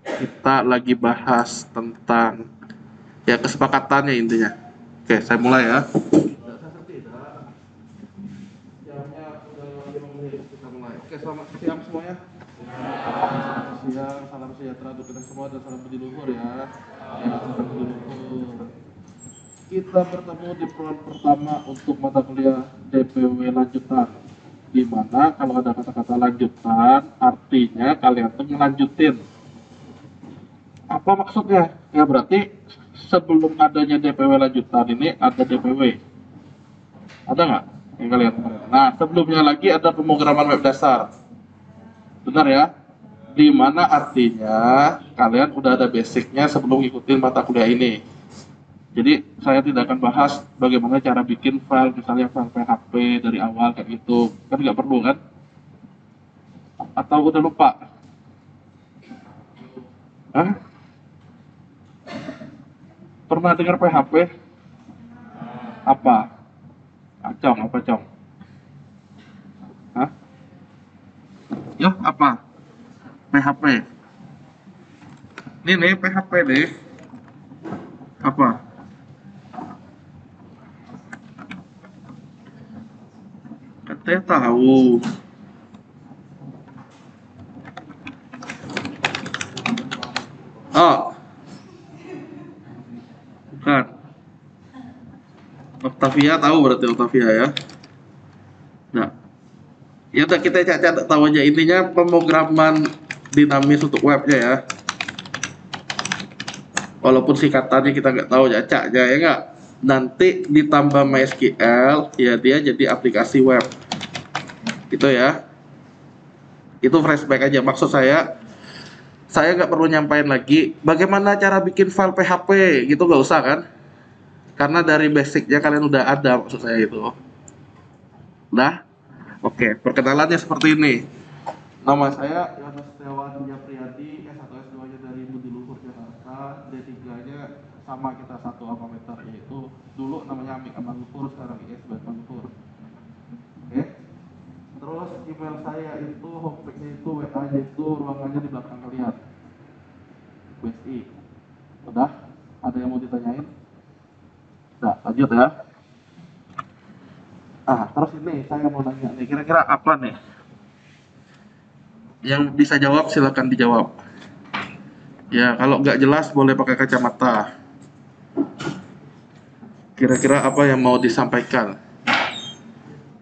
Kita lagi bahas tentang ya kesepakatannya intinya. Oke, saya mulai ya. Jamnya udah 5 menit, kita mulai. Oke, selamat siang semuanya. Selamat siang, salam sejahtera untuk kita semua dan salam budi luhur ya. Ya, salam budi luhur. Kita bertemu di peluang pertama untuk mata kuliah DPW lanjutan. Di mana kalau ada kata-kata lanjutan, artinya kalian tuh ngelanjutin. Apa maksudnya? Ya berarti sebelum adanya DPW lanjutan ini ada DPW. Ada nggak yang kalian? Nah, sebelumnya lagi ada pemrograman web dasar. Benar ya? Di mana artinya kalian udah ada basicnya sebelum ngikutin mata kuliah ini. Jadi saya tidak akan bahas bagaimana cara bikin file, misalnya file PHP dari awal kayak gitu. Kan nggak perlu kan? Atau udah lupa? Hah? Pernah dengar PHP? Apa? Acong, apa cong? Hah? Yo, apa? PHP. Ini nih PHP nih. Apa? Katanya tahu. Oh, bukan. Octavia tahu berarti Octavia ya. Nah, ya udah kita cacat tahu aja intinya pemrograman dinamis untuk webnya ya. Walaupun singkatannya kita nggak tahu ya caknya ya nggak. Nanti ditambah MySQL ya dia jadi aplikasi web. Itu ya. Itu flashback aja maksud saya nggak perlu nyampain lagi bagaimana cara bikin file PHP gitu nggak usah kan karena dari basicnya kalian udah ada maksud saya itu udah oke perkenalannya seperti ini nama saya Yohanes Setiawan Japriyadi S1 S2 nya dari Budi Luhur Jakarta D3 nya sama kita satu alma mater yaitu dulu namanya Amik Amal Luhur sekarang IS Batman Luhur oke terus email saya itu homepage-nya itu WA nya itu ruangannya di belakang kalian BSI. Udah? Ada yang mau ditanyain? Udah, lanjut ya. Terus ini saya mau nanya nih, kira-kira apa nih? Yang bisa jawab silakan dijawab. Ya, kalau nggak jelas boleh pakai kacamata. Kira-kira apa yang mau disampaikan?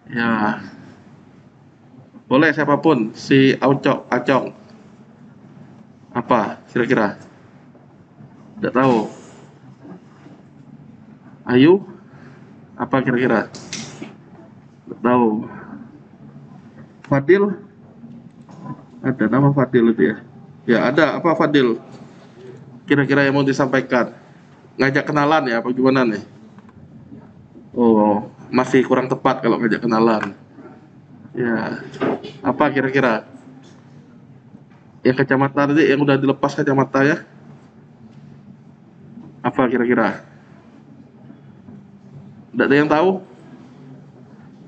Ya, boleh siapapun. Si Aucok, Acong. Apa kira-kira? Tidak tahu. Ayu? Apa kira-kira? Tidak tahu. Fadil? Ada nama Fadil itu ya? Ya ada. Apa Fadil? Kira-kira yang mau disampaikan? Ngajak kenalan ya? Apa gimana nih? Oh, masih kurang tepat kalau ngajak kenalan. Ya, apa kira-kira? Yang kacamata tadi yang udah dilepas kacamata ya? Apa kira-kira? Tidak ada yang tahu?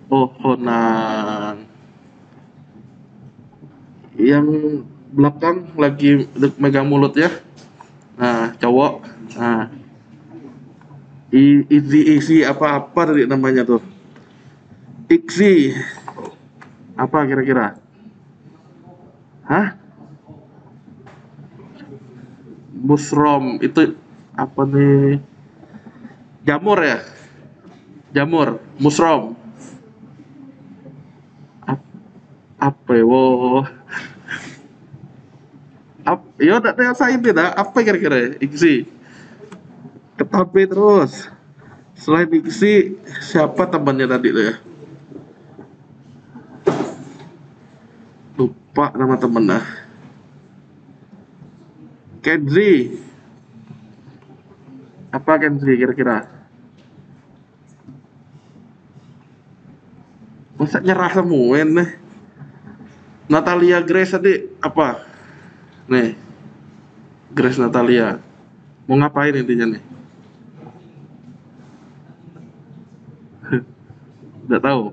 Oh, Honang. Yang belakang lagi megang mulut ya? Nah, cowok. Nah, isi apa-apa tadi namanya tuh? Iksi. Apa kira-kira? Hah? Busrom itu apa nih? Jamur ya? Jamur, musrom. Apa ya? Wow. Ya udah saya tidak. Apa kira-kira? Iksi. Ketapi terus. Selain Iksi, siapa temannya tadi tuh ya? Lupa nama temennya. Kenzi. Apa Kenzi kira-kira? Masa nyerah semua nih? Natalia Grace tadi apa? Nih, Grace Natalia. Mau ngapain intinya nih? Nggak tahu.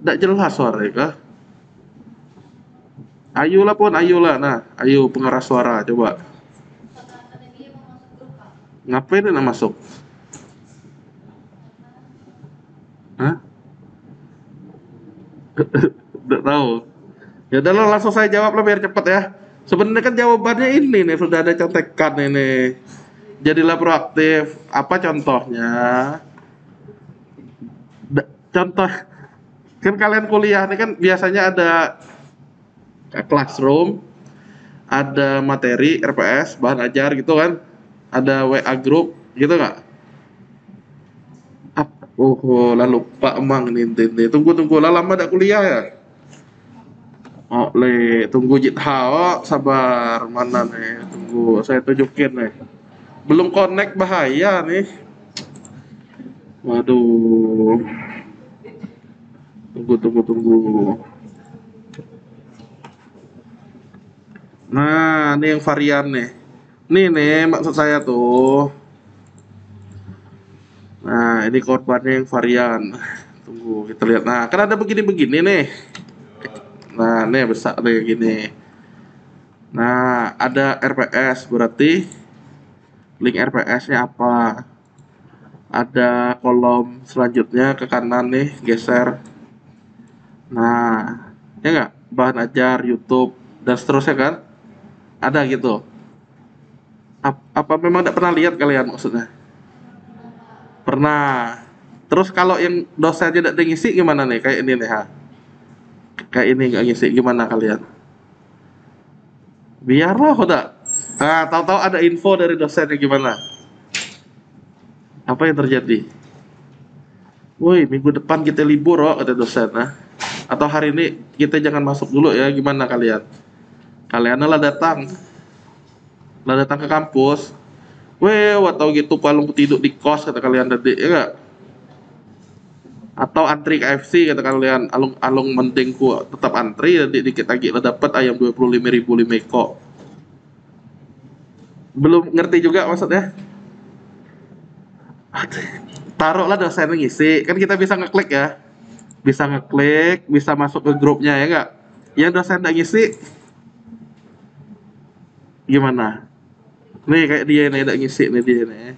Nggak jelas suaranya kah? Ayu lah pun, Ayu lah. Nah, Ayu pengeras suara coba. Ngapain dia nak masuk? Hah? Tidak tahu. Ya udahlah langsung saya jawab lah biar cepet ya. Sebenarnya kan jawabannya ini nih sudah ada contekan ini. Jadilah proaktif. Apa contohnya? Contoh kan kalian kuliah ini kan biasanya ada classroom, ada materi RPS, bahan ajar gitu kan. Ada WA group gitu nggak? Oh, lah lupa emang nih. Tunggu lah lama dak kuliah ya. Oh, tunggu Jit Hao, sabar mana nih? Tunggu, saya tunjukin nih. Belum connect bahaya nih. Waduh, tunggu. Nah, ini yang varian nih. Nih maksud saya tuh. Nah, ini korbannya yang varian. Tunggu, kita lihat. Nah, kan ada begini-begini nih. Nah, ini besar nih gini. Nah, ada RPS, berarti link RPS-nya apa? Ada kolom selanjutnya ke kanan nih, geser. Nah, ya nggak? Bahan ajar, YouTube, dan seterusnya kan? Ada gitu. Apa memang tidak pernah lihat kalian maksudnya? Pernah. Terus kalau yang dosen tidak ngisi gimana nih? Kayak ini nih, ha? Kayak ini nggak ngisi gimana kalian? Biarlah udah. Nah, tahu-tahu ada info dari dosennya gimana? Apa yang terjadi? Woi, minggu depan kita libur, oh, kata dosen. Nah, atau hari ini kita jangan masuk dulu ya, gimana kalian? Kalian lah datang ke kampus. Weh, atau gitu palung tidur di kos kata kalian tadi, ya nggak? Atau antri KFC kata kalian, alung-alung mending ku tetap antri, nanti dikit lagi lah dapat ayam 25.000 5 ekor. Belum ngerti juga maksudnya? Taruhlah dosen ngisi, kan kita bisa ngeklik ya, bisa ngeklik, bisa masuk ke grupnya ya nggak? Yang dosen nggak ngisi gimana? Nih kayak dia nih nggak ngisi nih dia nih.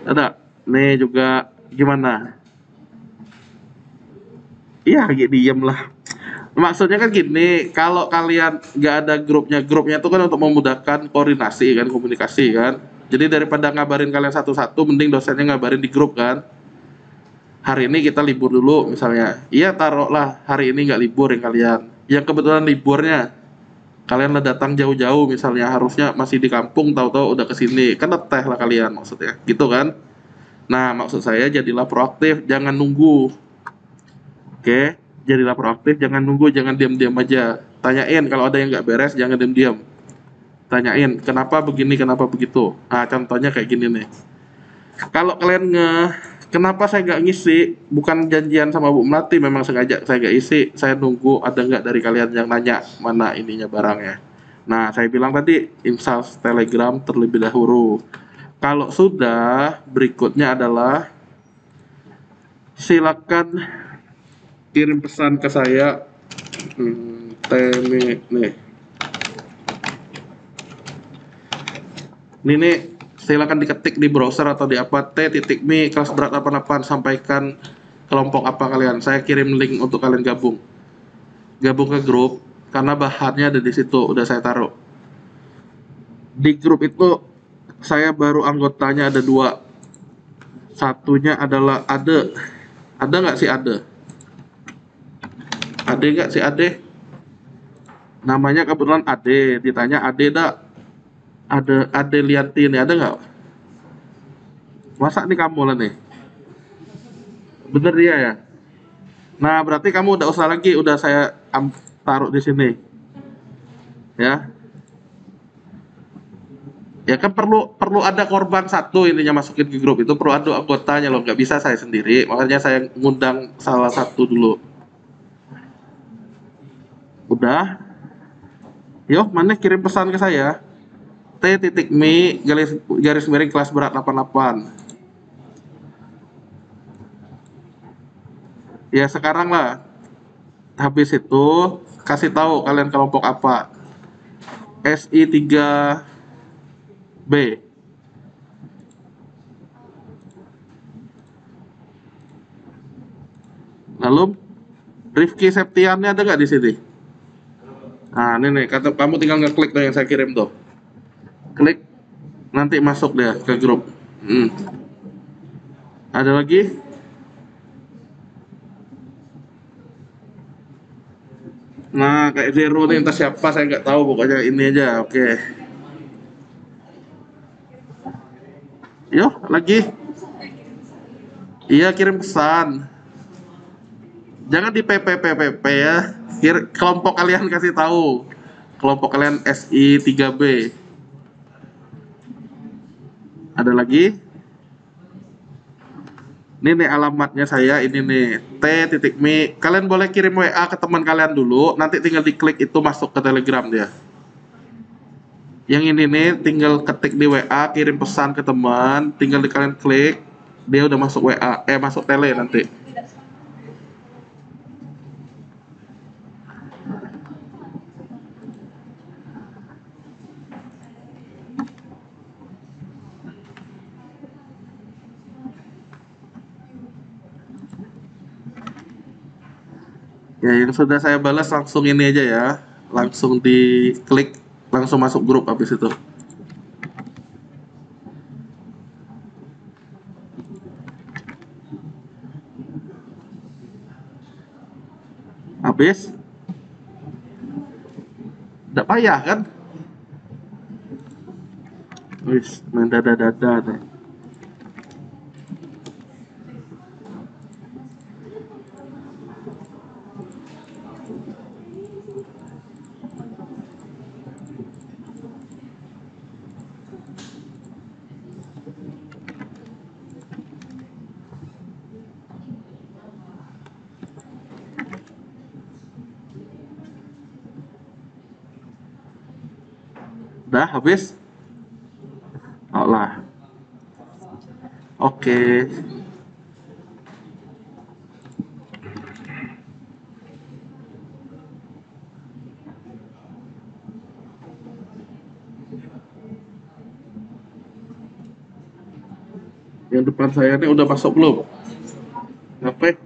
Ada, nih juga gimana? Iya, gitu diem lah. Maksudnya kan gini, kalau kalian nggak ada grupnya tuh kan untuk memudahkan koordinasi kan, komunikasi kan. Jadi daripada ngabarin kalian satu-satu, mending dosennya ngabarin di grup kan. Hari ini kita libur dulu misalnya. Iya taruhlah hari ini nggak libur yang kalian. Yang kebetulan liburnya kalian lah datang jauh-jauh misalnya harusnya masih di kampung tahu-tahu udah kesini kan teh lah kalian maksudnya gitu kan. Nah maksud saya jadilah proaktif jangan nunggu. Oke, jadilah proaktif, jangan nunggu, jangan diam-diam aja. Tanyain kalau ada yang nggak beres, jangan diam-diam. Tanyain kenapa begini, kenapa begitu. Nah, contohnya kayak gini nih. Kalau kalian kenapa saya nggak ngisi? Bukan janjian sama Bu Melati, memang sengaja saya nggak isi. Saya nunggu ada nggak dari kalian yang nanya mana ininya barangnya. Nah, saya bilang tadi install Telegram terlebih dahulu. Kalau sudah, berikutnya adalah silakan kirim pesan ke saya. Temi nih. Ini nih silakan diketik di browser atau di apa t.me kelas berat 88 sampaikan kelompok apa kalian. Saya kirim link untuk kalian gabung. Gabung ke grup karena bahannya ada di situ udah saya taruh. Di grup itu saya baru anggotanya ada 2. Satunya adalah Ade. Ada nggak sih Ade? Ade nggak sih Ade? Namanya kebetulan Ade. Ditanya Ade dak? Ada Ade Lianti nih, ada nggak? Masa nih kamu lah nih? Bener dia ya? Nah berarti kamu udah usah lagi, udah saya taruh di sini. Ya, ya kan perlu perlu ada korban satu intinya masukin ke grup itu perlu ada anggotanya loh, nggak bisa saya sendiri. Makanya saya ngundang salah satu dulu. Udah, yuk mana kirim pesan ke saya. t.me garis miring kelas berat 88. Ya sekarang lah habis itu kasih tahu kalian kelompok apa. SI3B. Lalu Rifki Septiannya ada nggak di sini? Nah, ini nih, kata kamu tinggal ngeklik tuh yang saya kirim tuh. Klik, nanti masuk dia ke grup. Ada lagi? Nah, kayak Zero nih, entah siapa saya nggak tahu, pokoknya ini aja. Oke. Yuk, lagi. Iya, kirim pesan. Jangan di PPPPP ya. Kelompok kalian kasih tahu. Kelompok kalian SI3B. Ada lagi? Ini nih alamatnya saya, ini nih t.me. Kalian boleh kirim WA ke teman kalian dulu, nanti tinggal diklik itu masuk ke Telegram dia. Yang ini nih tinggal ketik di WA, kirim pesan ke teman, tinggal kalian klik, dia udah masuk WA, masuk tele nanti. Ya, yang sudah saya balas langsung ini aja ya, langsung diklik, langsung masuk grup habis itu. Habis? Tidak payah kan? Wis, main dada-dada nih. Udah habis? Oh lah. Oke. Yang depan saya ini udah masuk belum? Ngapain?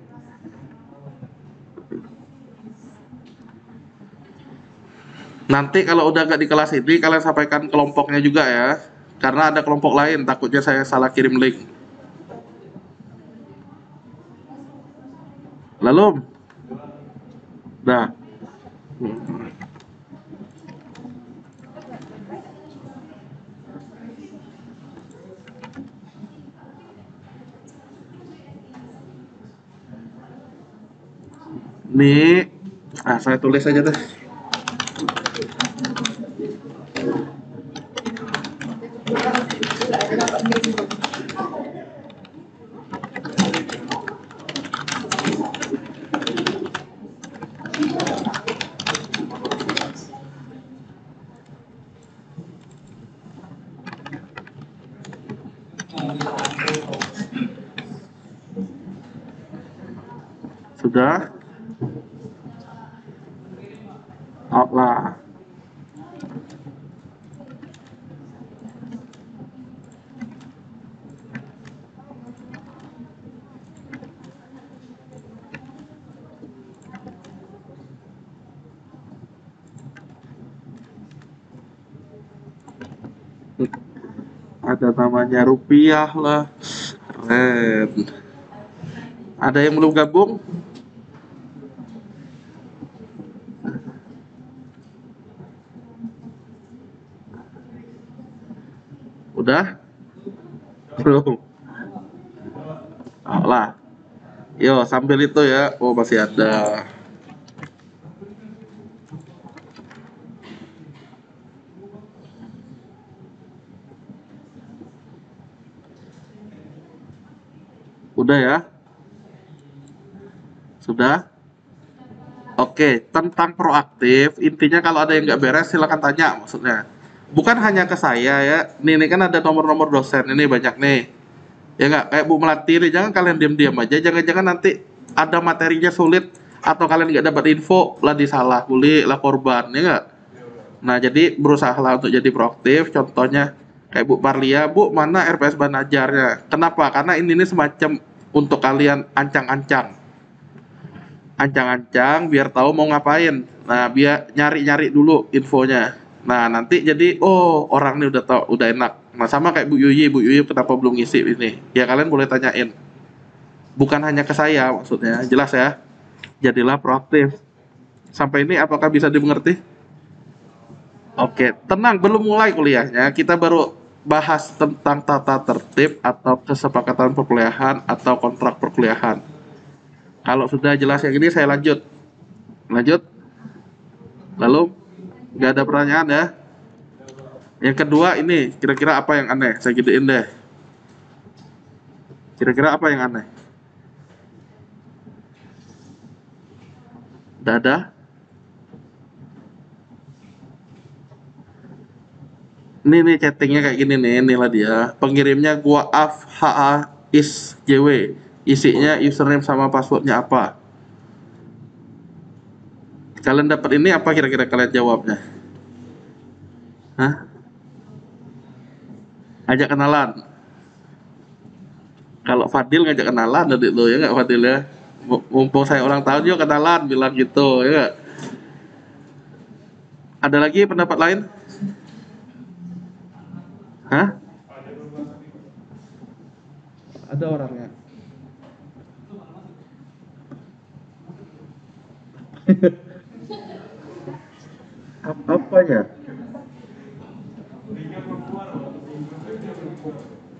Nanti kalau udah gak di kelas ini, kalian sampaikan kelompoknya juga ya. Karena ada kelompok lain, takutnya saya salah kirim link. Lalu? Dah. Nih, saya tulis aja deh. Sudah? Out lah. Ada namanya rupiah lah. Keren. Ada yang belum gabung? Udah? Belum. Oh lah. Yo, sambil itu ya. Oh, masih ada. Udah ya? Sudah? Oke, tentang proaktif, intinya kalau ada yang nggak beres silahkan tanya maksudnya. Bukan hanya ke saya ya, ini kan ada nomor-nomor dosen, ini banyak nih. Ya nggak, kayak Bu Melati nih, jangan kalian diam-diam aja, jangan-jangan nanti ada materinya sulit, Atau kalian nggak dapat info, lah disalah kuli, lah korban, ya nggak? Nah, jadi berusahalah untuk jadi proaktif. Contohnya kayak Bu Parlia, Bu, mana RPS Banajarnya? Kenapa? Karena ini semacam untuk kalian ancang-ancang. Ancang-ancang biar tahu mau ngapain. Nah, biar nyari-nyari dulu infonya. Nah, nanti jadi oh, orang ini udah tahu, udah enak. Nah, sama kayak Bu Yuyi kenapa belum ngisi ini? Ya kalian boleh tanyain. Bukan hanya ke saya maksudnya, jelas ya. Jadilah proaktif. Sampai ini apakah bisa dimengerti? Oke, tenang, belum mulai kuliahnya. Kita baru bahas tentang tata tertib atau kesepakatan perkuliahan atau kontrak perkuliahan. Kalau sudah jelas yang ini saya lanjut. Lanjut. Lalu nggak ada pertanyaan ya. Yang kedua ini kira-kira apa yang aneh? Saya gedein deh. Kira-kira apa yang aneh? Nggak ada? Ini nih chattingnya kayak gini nih, inilah dia. Pengirimnya gua af ha is jw. Isinya username sama passwordnya apa? Kalian dapat ini apa kira-kira kalian jawabnya? Hah? Ajak kenalan. Kalau Fadil ngajak kenalan tadi tuh ya nggak Fadil ya? Mumpung saya ulang tahun yuk kenalan bilang gitu ya nggak? Ada lagi pendapat lain? Hah? Ada orangnya. Apanya?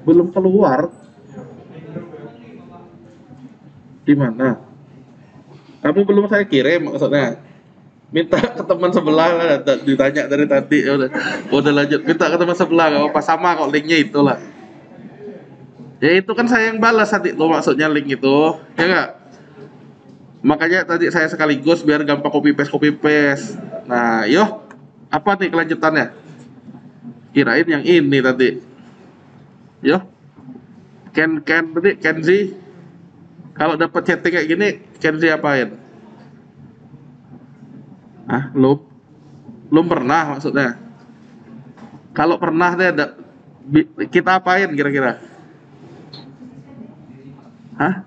Belum keluar? Di mana? Kamu belum saya kirim maksudnya. Minta ke teman sebelah lah, ditanya dari tadi ya udah lanjut. Minta ke teman sebelah nggak apa sama kok linknya itulah. Ya itu kan saya yang balas tadi tuh maksudnya link itu, ya nggak? Makanya tadi saya sekaligus biar gampang copy paste. Nah, yo, apa nih kelanjutannya? Kirain yang ini tadi. Yo, Ken tadi Kenzi. Kalau dapat chatting kayak gini, Kenzi apain? Ah, belum pernah maksudnya. Kalau pernah deh, kita apain kira-kira? Hah?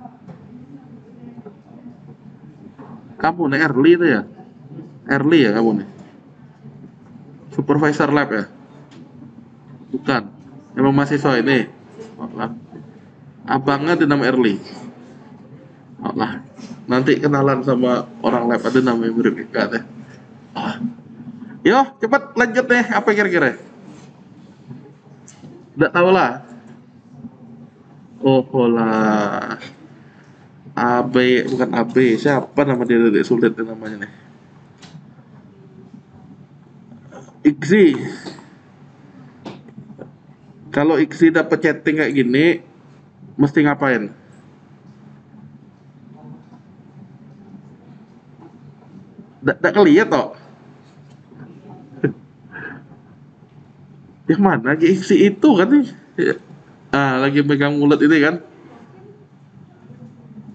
Kamu nih early itu ya? Early ya kamu nih? Supervisor lab ya? Bukan. Emang mahasiswa ini? Oh, lah. Abangnya ada nama early. Oh, lah. Nanti kenalan sama orang lab ada namanya mirip Ika deh. Ah. Yo, cepat lanjut deh. Apa kira-kira? Nggak tahu lah. Oh lah. AB bukan AB. Siapa nama dia Dedek sulit namanya nih? Iksi. Kalau Iksi dapat chatting kayak gini, mesti ngapain? Nggak keliat toh? Yang mana? Lagi Iksi itu kan nih? Ah, lagi megang mulut ini kan?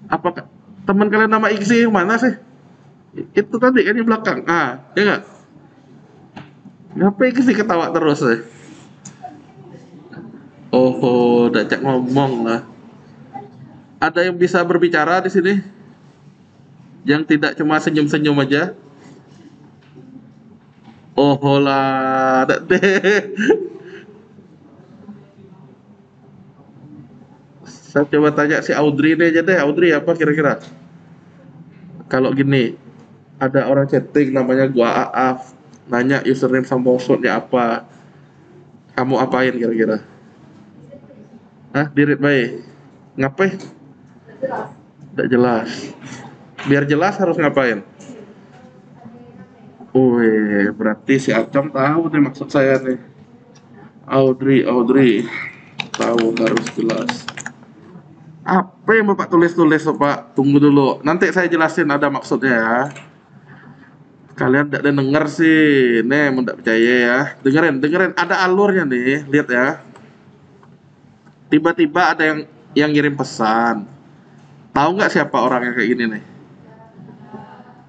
Apa teman kalian nama Iksi yang mana sih? Itu tadi kan di belakang. Ah, ya nggak? Ngapain Iksi ketawa terus ya? Oh, udah cak ngomong lah. Ada yang bisa berbicara di sini? Yang tidak cuma senyum-senyum aja? Oh lah, ada deh. Saya coba tanya si Audrey ini aja deh. Audrey apa kira-kira? Kalau gini, ada orang chatting namanya gua Aaf, nanya username sama passwordnya apa? Kamu apain kira-kira? Hah, dirit baik. Ngapain? Tidak jelas. Biar jelas harus ngapain? Wih, berarti si Acam tahu nih maksud saya nih. Audrey, tahu harus jelas. Apa yang Bapak tulis-tulis, Bapak? Tunggu dulu. Nanti saya jelasin ada maksudnya ya. Kalian tidak denger sih. Nih, mau tidak percaya ya. Dengerin. Ada alurnya nih. Lihat ya. Tiba-tiba ada yang ngirim pesan. Tahu nggak siapa orangnya kayak gini nih?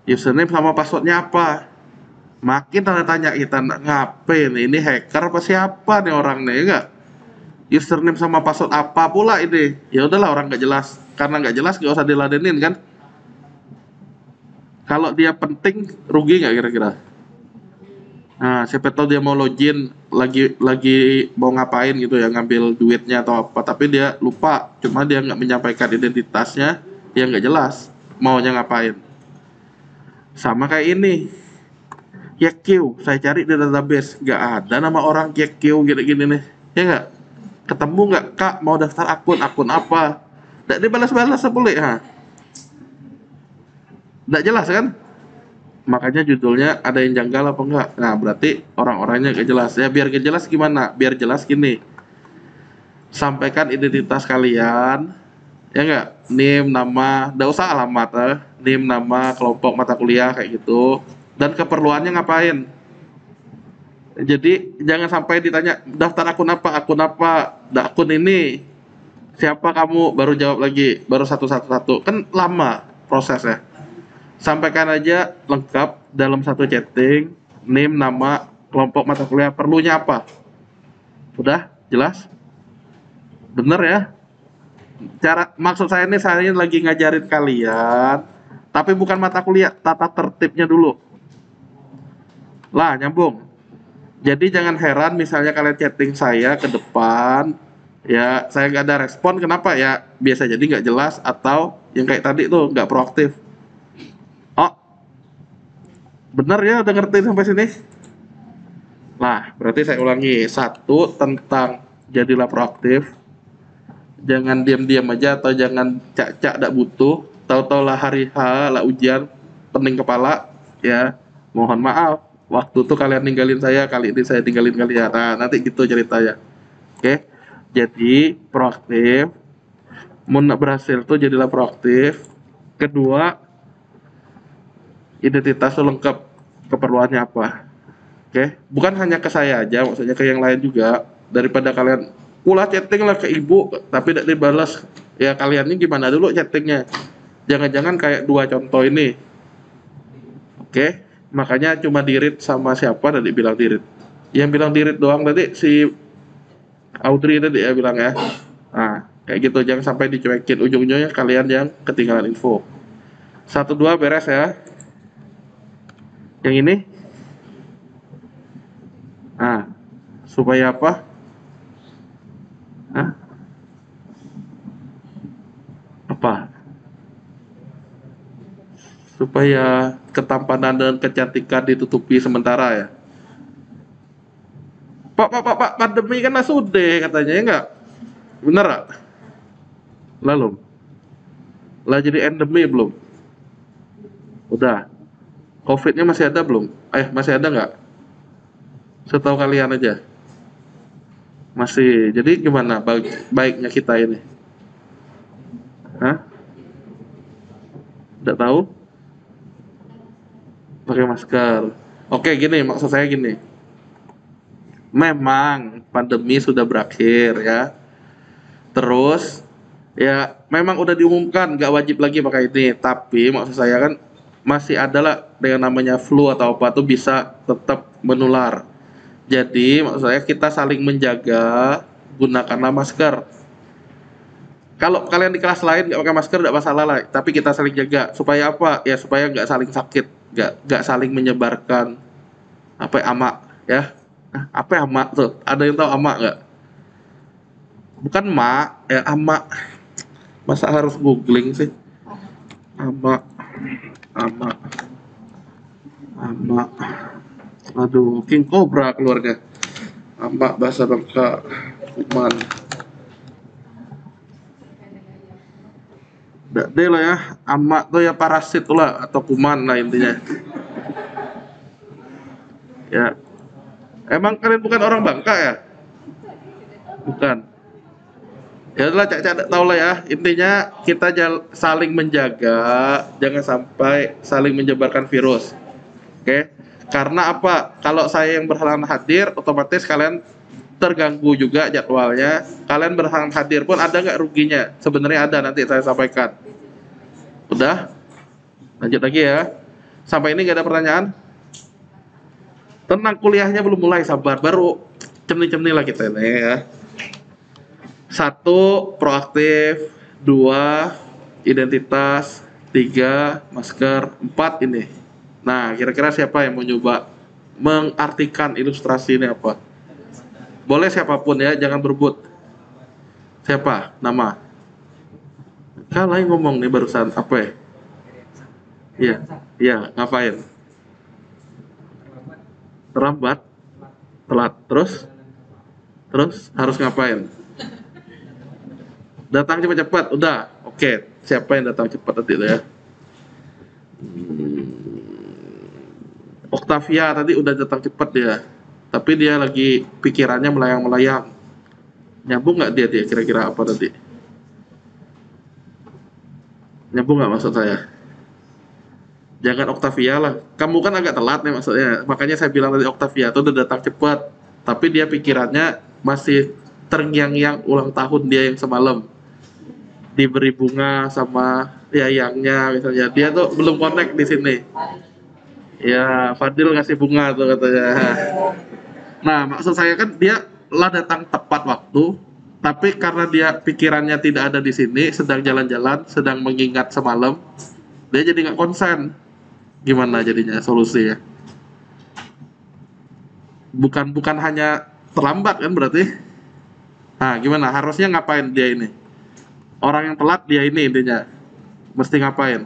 Username sama passwordnya apa? Makin tanda tanya kita, ngapain ini hacker apa siapa nih orang nih, enggak? Username sama password apa pula ini? Ya udahlah, orang nggak jelas. Karena nggak jelas nggak usah diladenin kan? Kalau dia penting, rugi nggak kira-kira? Nah, siapa tahu dia mau login lagi mau ngapain gitu ya, ngambil duitnya atau apa, tapi dia lupa, cuma dia nggak menyampaikan identitasnya, ya nggak jelas maunya ngapain. Sama kayak ini, YQ, saya cari di database, nggak ada nama orang YQ gini-gini nih, ya nggak? Ketemu nggak, Kak, mau daftar akun apa? Nggak dibalas-balas sepuluh, ha? Nggak jelas kan? Makanya judulnya ada yang janggal apa enggak. Nah, berarti orang-orangnya gak jelas. Ya biar gak jelas gimana? Biar jelas gini. Sampaikan identitas kalian. Ya enggak? NIM, nama, enggak usah alamat NIM, nama, kelompok mata kuliah kayak gitu. Dan keperluannya ngapain? Jadi jangan sampai ditanya daftar akun apa? Akun apa? Akun ini. Siapa kamu? Baru jawab lagi. Baru satu-satu. Kan lama prosesnya. Sampaikan aja lengkap dalam satu chatting, name, nama, kelompok mata kuliah, perlunya apa. Udah jelas? Bener ya? Maksud saya lagi ngajarin kalian, tapi bukan mata kuliah, tata tertibnya dulu. Lah, nyambung. Jadi jangan heran misalnya kalian chatting saya ke depan, ya saya nggak ada respon, kenapa ya? Biasa jadi nggak jelas, atau yang kayak tadi tuh nggak proaktif. Oh, bener ya, udah ngerti sampai sini? Nah, berarti saya ulangi. Satu, tentang jadilah proaktif. Jangan diam-diam aja atau jangan cak-cak tak butuh. Tahu-tahu lah hari H, lah ujian, pening kepala, ya. Mohon maaf, waktu itu kalian ninggalin saya, kali ini saya tinggalin kalian. Nah, nanti gitu ceritanya. Oke? Jadi, proaktif. Mau berhasil tuh jadilah proaktif. Kedua, identitas itu lengkap, keperluannya apa. Oke, bukan hanya ke saya aja, maksudnya ke yang lain juga. Daripada kalian pula chatting lah ke ibu, tapi tidak dibalas. Ya kalian ini gimana dulu chattingnya? Jangan-jangan kayak dua contoh ini. Oke, makanya cuma dirit sama siapa tadi bilang dirit. Yang bilang dirit doang tadi si Audrey tadi ya bilang ya. Nah, kayak gitu jangan sampai dicuekin. Ujung-ujungnya kalian yang ketinggalan info. Satu dua beres ya. Yang ini. Nah, supaya apa? Hah? Apa? Supaya ketampanan dan kecantikan ditutupi sementara ya. Pak, pandemi kan sudah katanya ya enggak? Bener gak? Lalu, lah jadi endemi belum? Udah. Covid-nya masih ada belum? Masih ada nggak? Setahu kalian aja. Masih. Jadi gimana baiknya kita ini? Hah? Tidak tahu? Pakai masker. Oke, gini, maksud saya gini. Memang pandemi sudah berakhir ya. Terus ya memang udah diumumkan nggak wajib lagi pakai ini. Tapi maksud saya kan masih ada lah dengan namanya flu atau apa tuh bisa tetap menular. Jadi maksud saya kita saling menjaga, gunakanlah masker. Kalau kalian di kelas lain nggak pakai masker nggak masalah lah, tapi kita saling jaga supaya apa? Ya supaya nggak saling sakit, nggak saling menyebarkan apa ya, amak ya. Apa ya amak tuh? Ada yang tahu amak nggak? Bukan mak, ya amak. Masa harus googling sih? Amak, amak, amak. Aduh, King Cobra keluarnya. Amak bahasa bangka, kuman. Nggak deh lah ya, amak tuh ya parasit tuh lah atau kuman lah intinya. Ya, emang kalian bukan orang Bangka ya? Bukan. Ya udahlah, Cak tahu lah ya. Intinya kita saling menjaga, jangan sampai saling menyebarkan virus. Oke? Karena apa? Kalau saya yang berhalangan hadir, otomatis kalian terganggu juga jadwalnya. Kalian berhalangan hadir pun ada nggak ruginya? Sebenarnya ada, nanti saya sampaikan. Udah? Lanjut lagi ya. Sampai ini nggak ada pertanyaan? Tenang, kuliahnya belum mulai, sabar. Baru cemni-cemni lah kita ini ya. 1. Proaktif. 2. Identitas. 3. Masker. 4 ini. Nah, kira-kira siapa yang mau nyoba mengartikan ilustrasi ini apa? Boleh siapapun ya, jangan berebut. Siapa? Nama? Kalau yang ngomong nih barusan apa ya? Iya, iya, ngapain? Terlambat, telat, terus harus ngapain? Datang cepat-cepat, udah. Oke, siapa yang datang cepat tadi itu ya? Octavia tadi udah datang cepat dia, tapi dia lagi pikirannya melayang-melayang. Nyambung nggak dia kira-kira apa tadi? Nyambung nggak maksud saya? Jangan Octavia lah. Kamu kan agak telat nih maksudnya. Makanya saya bilang tadi Octavia itu udah datang cepat, tapi dia pikirannya masih terngiang-ngiang ulang tahun dia yang semalam. Diberi bunga sama yayangnya misalnya. Dia tuh belum connect di sini. Ya, Fadil ngasih bunga tuh katanya. Nah, maksud saya kan dia lah datang tepat waktu, tapi karena dia pikirannya tidak ada di sini, sedang jalan-jalan, sedang mengingat semalam, dia jadi nggak konsen. Gimana jadinya solusinya? Bukan hanya terlambat kan berarti? Nah, gimana? Harusnya ngapain dia ini? Orang yang telat dia ini intinya. Mesti ngapain?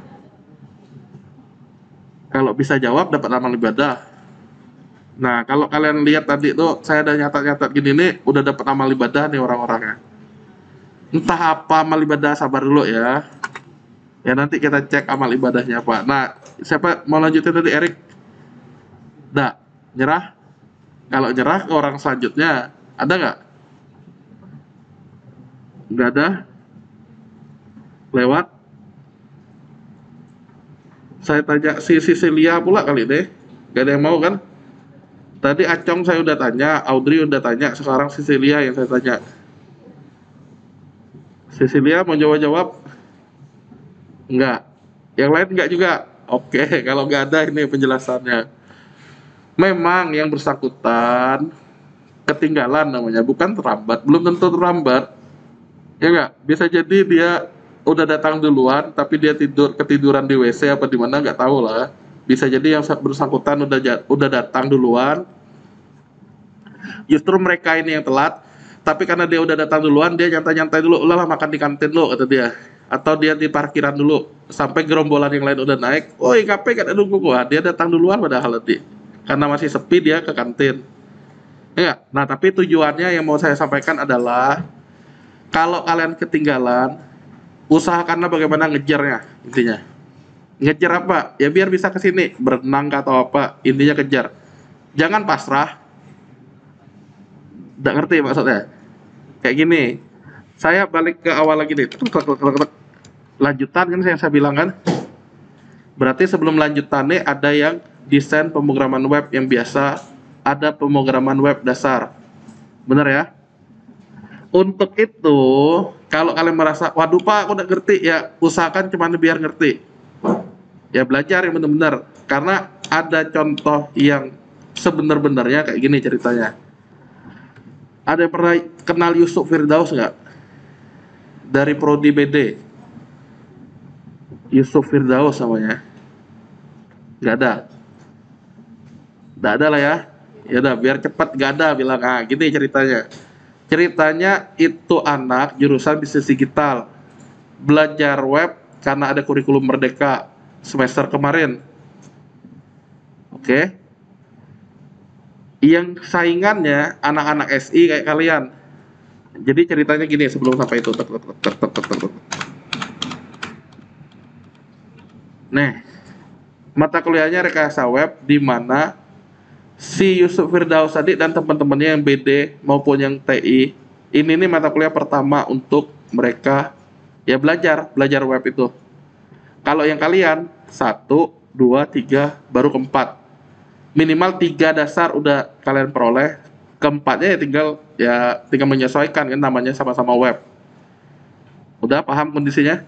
Kalau bisa jawab dapat amal ibadah. Nah, kalau kalian lihat tadi tuh saya ada nyatat-nyatat gini nih, udah dapat amal ibadah nih orang-orangnya. Entah apa amal ibadah, sabar dulu ya. Ya nanti kita cek amal ibadahnya apa. Nah, siapa mau lanjutin tadi Erik? Dah, nyerah? Kalau nyerah ke orang selanjutnya, ada nggak? Nggak ada? Lewat? Saya tanya si Cecilia pula kali deh. Gak ada yang mau kan? Tadi Acong saya udah tanya, Audrey udah tanya, sekarang Cecilia yang saya tanya. Cecilia mau jawab-jawab? Enggak. Yang lain enggak juga? Oke, kalau nggak ada ini penjelasannya. Memang yang bersangkutan ketinggalan namanya, bukan terlambat. Belum tentu terlambat. Ya nggak? Bisa jadi dia udah datang duluan, tapi dia ketiduran di WC apa di mana nggak tahu lah. Bisa jadi yang bersangkutan udah datang duluan. Justru mereka ini yang telat, tapi karena dia udah datang duluan, dia nyantai-nyantai dulu, lah makan di kantin lo kata dia. Atau dia di parkiran dulu sampai gerombolan yang lain udah naik. Oi, ngapain kan nunggu gua? Dia datang duluan padahal tadi. Karena masih sepi dia ke kantin. Ya, nah tapi tujuannya yang mau saya sampaikan adalah kalau kalian ketinggalan, usahakanlah bagaimana ngejarnya intinya. Ngejar apa? Ya biar bisa ke sini, berenang atau apa, intinya kejar. Jangan pasrah. Nggak ngerti maksudnya? Kayak gini. Saya balik ke awal lagi nih. Lanjutan kan yang saya bilang kan. Berarti sebelum lanjutannya ada yang desain pemrograman web yang biasa, ada pemrograman web dasar. Benar ya? Untuk itu, kalau kalian merasa, waduh Pak, aku udah ngerti, ya usahakan cuma biar ngerti. Ya belajar yang benar-benar. Karena ada contoh yang sebenar-benarnya kayak gini ceritanya. Ada yang pernah kenal Yusuf Firdaus nggak? Dari Prodi BD. Yusuf Firdaus namanya. Nggak ada. Nggak ada lah ya. Ya udah biar cepat nggak ada bilang gini ceritanya. Ceritanya itu anak jurusan bisnis digital. Belajar web karena ada kurikulum Merdeka semester kemarin. Oke. Yang saingannya anak-anak SI kayak kalian. Jadi ceritanya gini sebelum sampai itu. Nah, mata kuliahnya rekayasa web di mana si Yusuf Firdaus tadi dan teman-temannya yang BD maupun yang TI, ini nih mata kuliah pertama untuk mereka ya belajar web itu. Kalau yang kalian 1, 2, 3 baru keempat. Minimal 3 dasar udah kalian peroleh. Keempatnya ya tinggal menyesuaikan kan namanya sama-sama web. Udah paham kondisinya?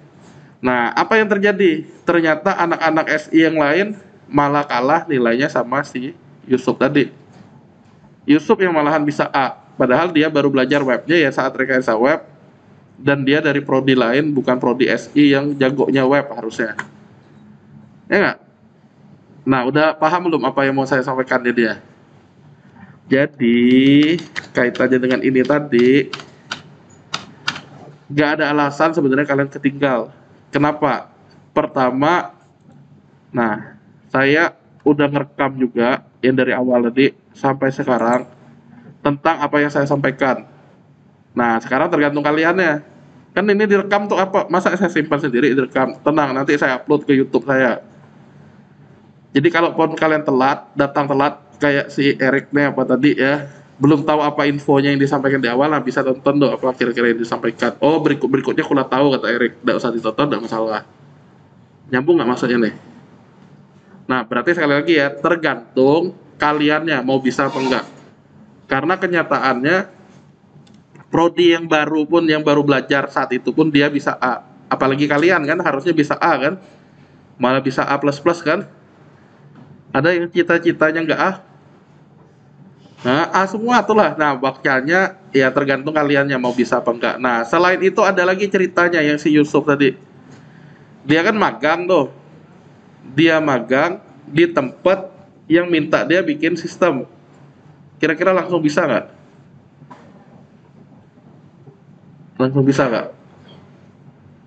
Nah, apa yang terjadi? Ternyata anak-anak SI yang lain malah kalah nilainya sama si Yusuf tadi. Yusuf yang malahan bisa A, padahal dia baru belajar webnya ya saat rekayasa web, dan dia dari prodi lain, bukan prodi SI yang jagonya web harusnya. Ya nggak? Nah, udah paham belum apa yang mau saya sampaikan di dia? Jadi, kaitannya dengan ini tadi, nggak ada alasan sebenarnya kalian ketinggal. Kenapa? Pertama, nah, saya udah ngerekam juga yang dari awal tadi sampai sekarang tentang apa yang saya sampaikan. Nah, sekarang tergantung kaliannya. Kan ini direkam untuk apa? Masa saya simpan sendiri direkam? Tenang, nanti saya upload ke YouTube saya. Jadi kalau pun kalian telat, datang telat kayak si Eric nih apa tadi ya, belum tahu apa infonya yang disampaikan di awal, nah bisa tonton dong apa kira-kira yang disampaikan. Oh, berikutnya kulah tahu kata Eric, nggak usah ditonton, nggak masalah. Nyambung nggak maksudnya nih? Nah, berarti sekali lagi ya, tergantung kaliannya mau bisa apa enggak. Karena kenyataannya prodi yang baru pun, yang baru belajar saat itu pun dia bisa A. Apalagi kalian kan harusnya bisa A kan, malah bisa A++ kan. Ada yang cita-citanya nggak A? Nah, A semua tuh lah. Nah, bakalnya ya tergantung kaliannya mau bisa apa enggak. Nah, selain itu ada lagi ceritanya yang si Yusuf tadi. Dia kan magang tuh. Dia magang di tempat yang minta dia bikin sistem. Kira-kira langsung bisa nggak? Langsung bisa nggak?